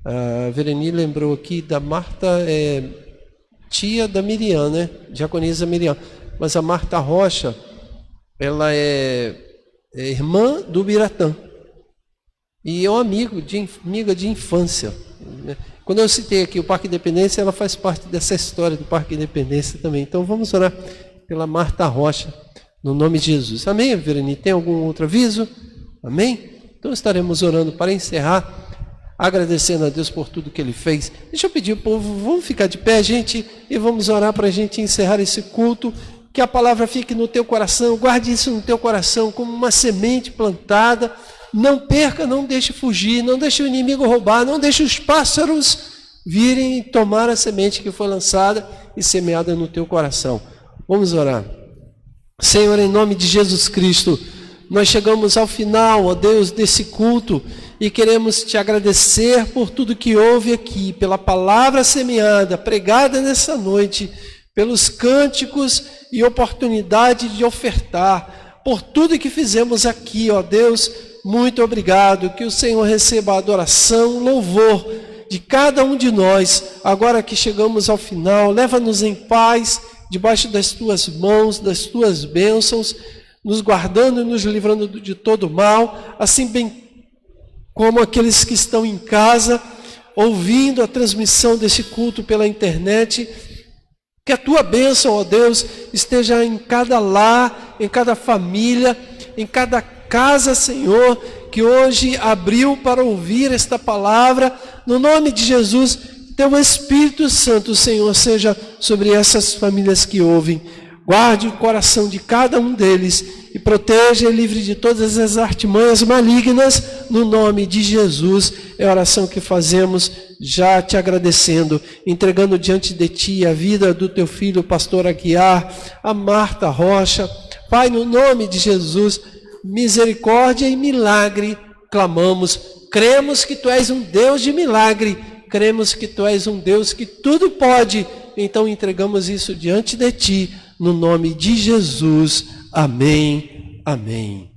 A Vereni lembrou aqui da Marta, tia da Miriam, né? Diaconisa Miriam. Mas a Marta Rocha, ela é irmã do Biratã. E é uma amiga de infância. Né? Quando eu citei aqui o Parque Independência, ela faz parte dessa história do Parque Independência também. Então vamos orar pela Marta Rocha, no nome de Jesus. Amém, Vereni? Tem algum outro aviso? Amém? Então estaremos orando para encerrar, agradecendo a Deus por tudo que Ele fez. Deixa eu pedir, povo, vamos ficar de pé, gente, e vamos orar para a gente encerrar esse culto. Que a palavra fique no teu coração, guarde isso no teu coração como uma semente plantada. Não perca, não deixe fugir, não deixe o inimigo roubar, não deixe os pássaros virem e tomar a semente que foi lançada e semeada no teu coração. Vamos orar. Senhor, em nome de Jesus Cristo, nós chegamos ao final, ó Deus, desse culto e queremos te agradecer por tudo que houve aqui, pela palavra semeada, pregada nessa noite, pelos cânticos e oportunidade de ofertar, por tudo que fizemos aqui, ó Deus. Muito obrigado, que o Senhor receba a adoração, louvor de cada um de nós. Agora que chegamos ao final, leva-nos em paz, debaixo das tuas mãos, das tuas bênçãos, nos guardando e nos livrando de todo mal, assim bem como aqueles que estão em casa, ouvindo a transmissão desse culto pela internet. Que a tua bênção, ó Deus, esteja em cada lar, em cada família, em cada casa, Senhor, que hoje abriu para ouvir esta palavra. No nome de Jesus, teu Espírito Santo, Senhor, seja sobre essas famílias que ouvem. Guarde o coração de cada um deles e proteja e livre de todas as artimanhas malignas, no nome de Jesus. É a oração que fazemos, já te agradecendo, entregando diante de ti a vida do teu filho, pastor Aguiar, a Marta Rocha. Pai, no nome de Jesus, misericórdia e milagre clamamos. Cremos que tu és um Deus de milagre, cremos que tu és um Deus que tudo pode, então entregamos isso diante de ti, no nome de Jesus. Amém, amém.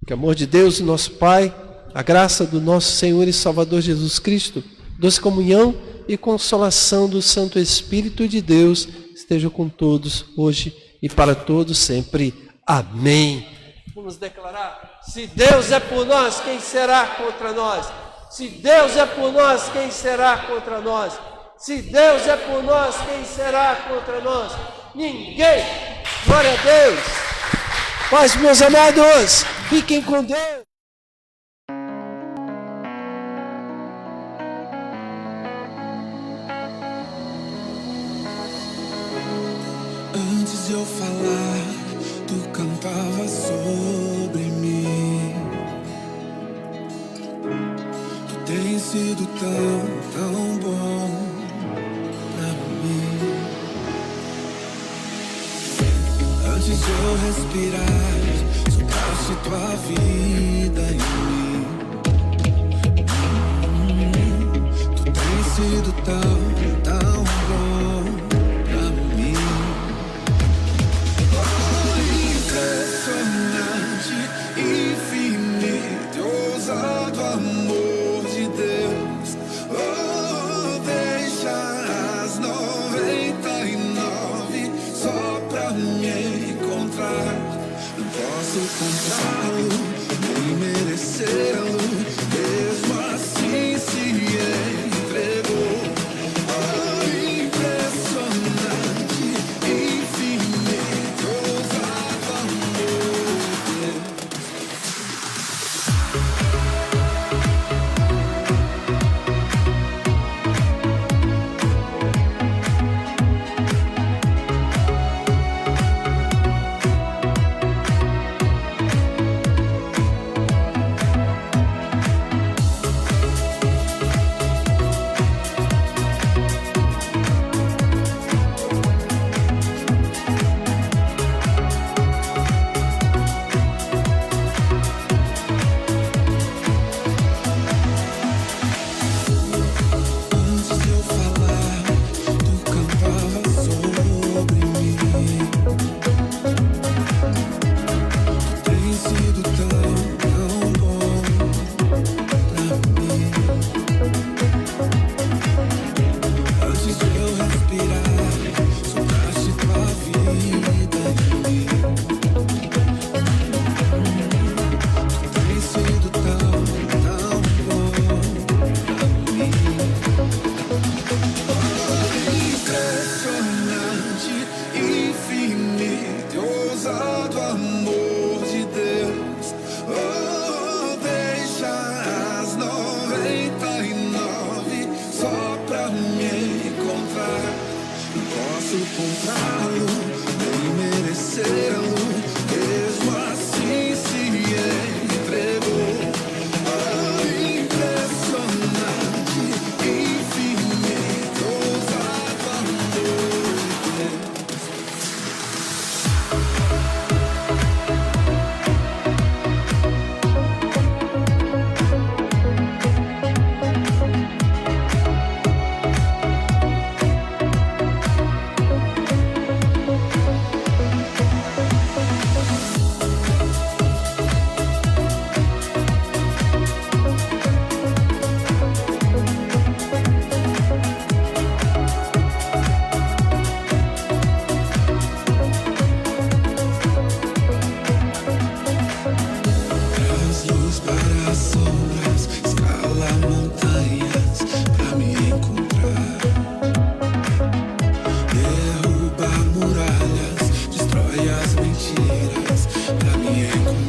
Que o amor de Deus, nosso Pai, a graça do nosso Senhor e Salvador Jesus Cristo, doce comunhão e consolação do Santo Espírito de Deus esteja com todos, hoje e para todos sempre. Amém. Vamos declarar: se Deus é por nós, quem será contra nós? Se Deus é por nós, quem será contra nós? Se Deus é por nós, quem será contra nós? Ninguém. Glória a Deus. Paz, meus amados, fiquem com Deus. Antes de eu falar, tu cantava sobre mim. Tu tens sido tão bom pra mim. Antes de eu respirar, sopraste tua vida em mim. Tu tens sido tão bom pra mim. Impressionante, infinito, ousado amor de Deus. Oh, deixa as 99 só pra me encontrar. Não posso comprá-lo, nem merecê-lo, mesmo assim se entregou. Oh, impressionante, infinito, ousado amor de Deus. das mentiras pra me encontrar.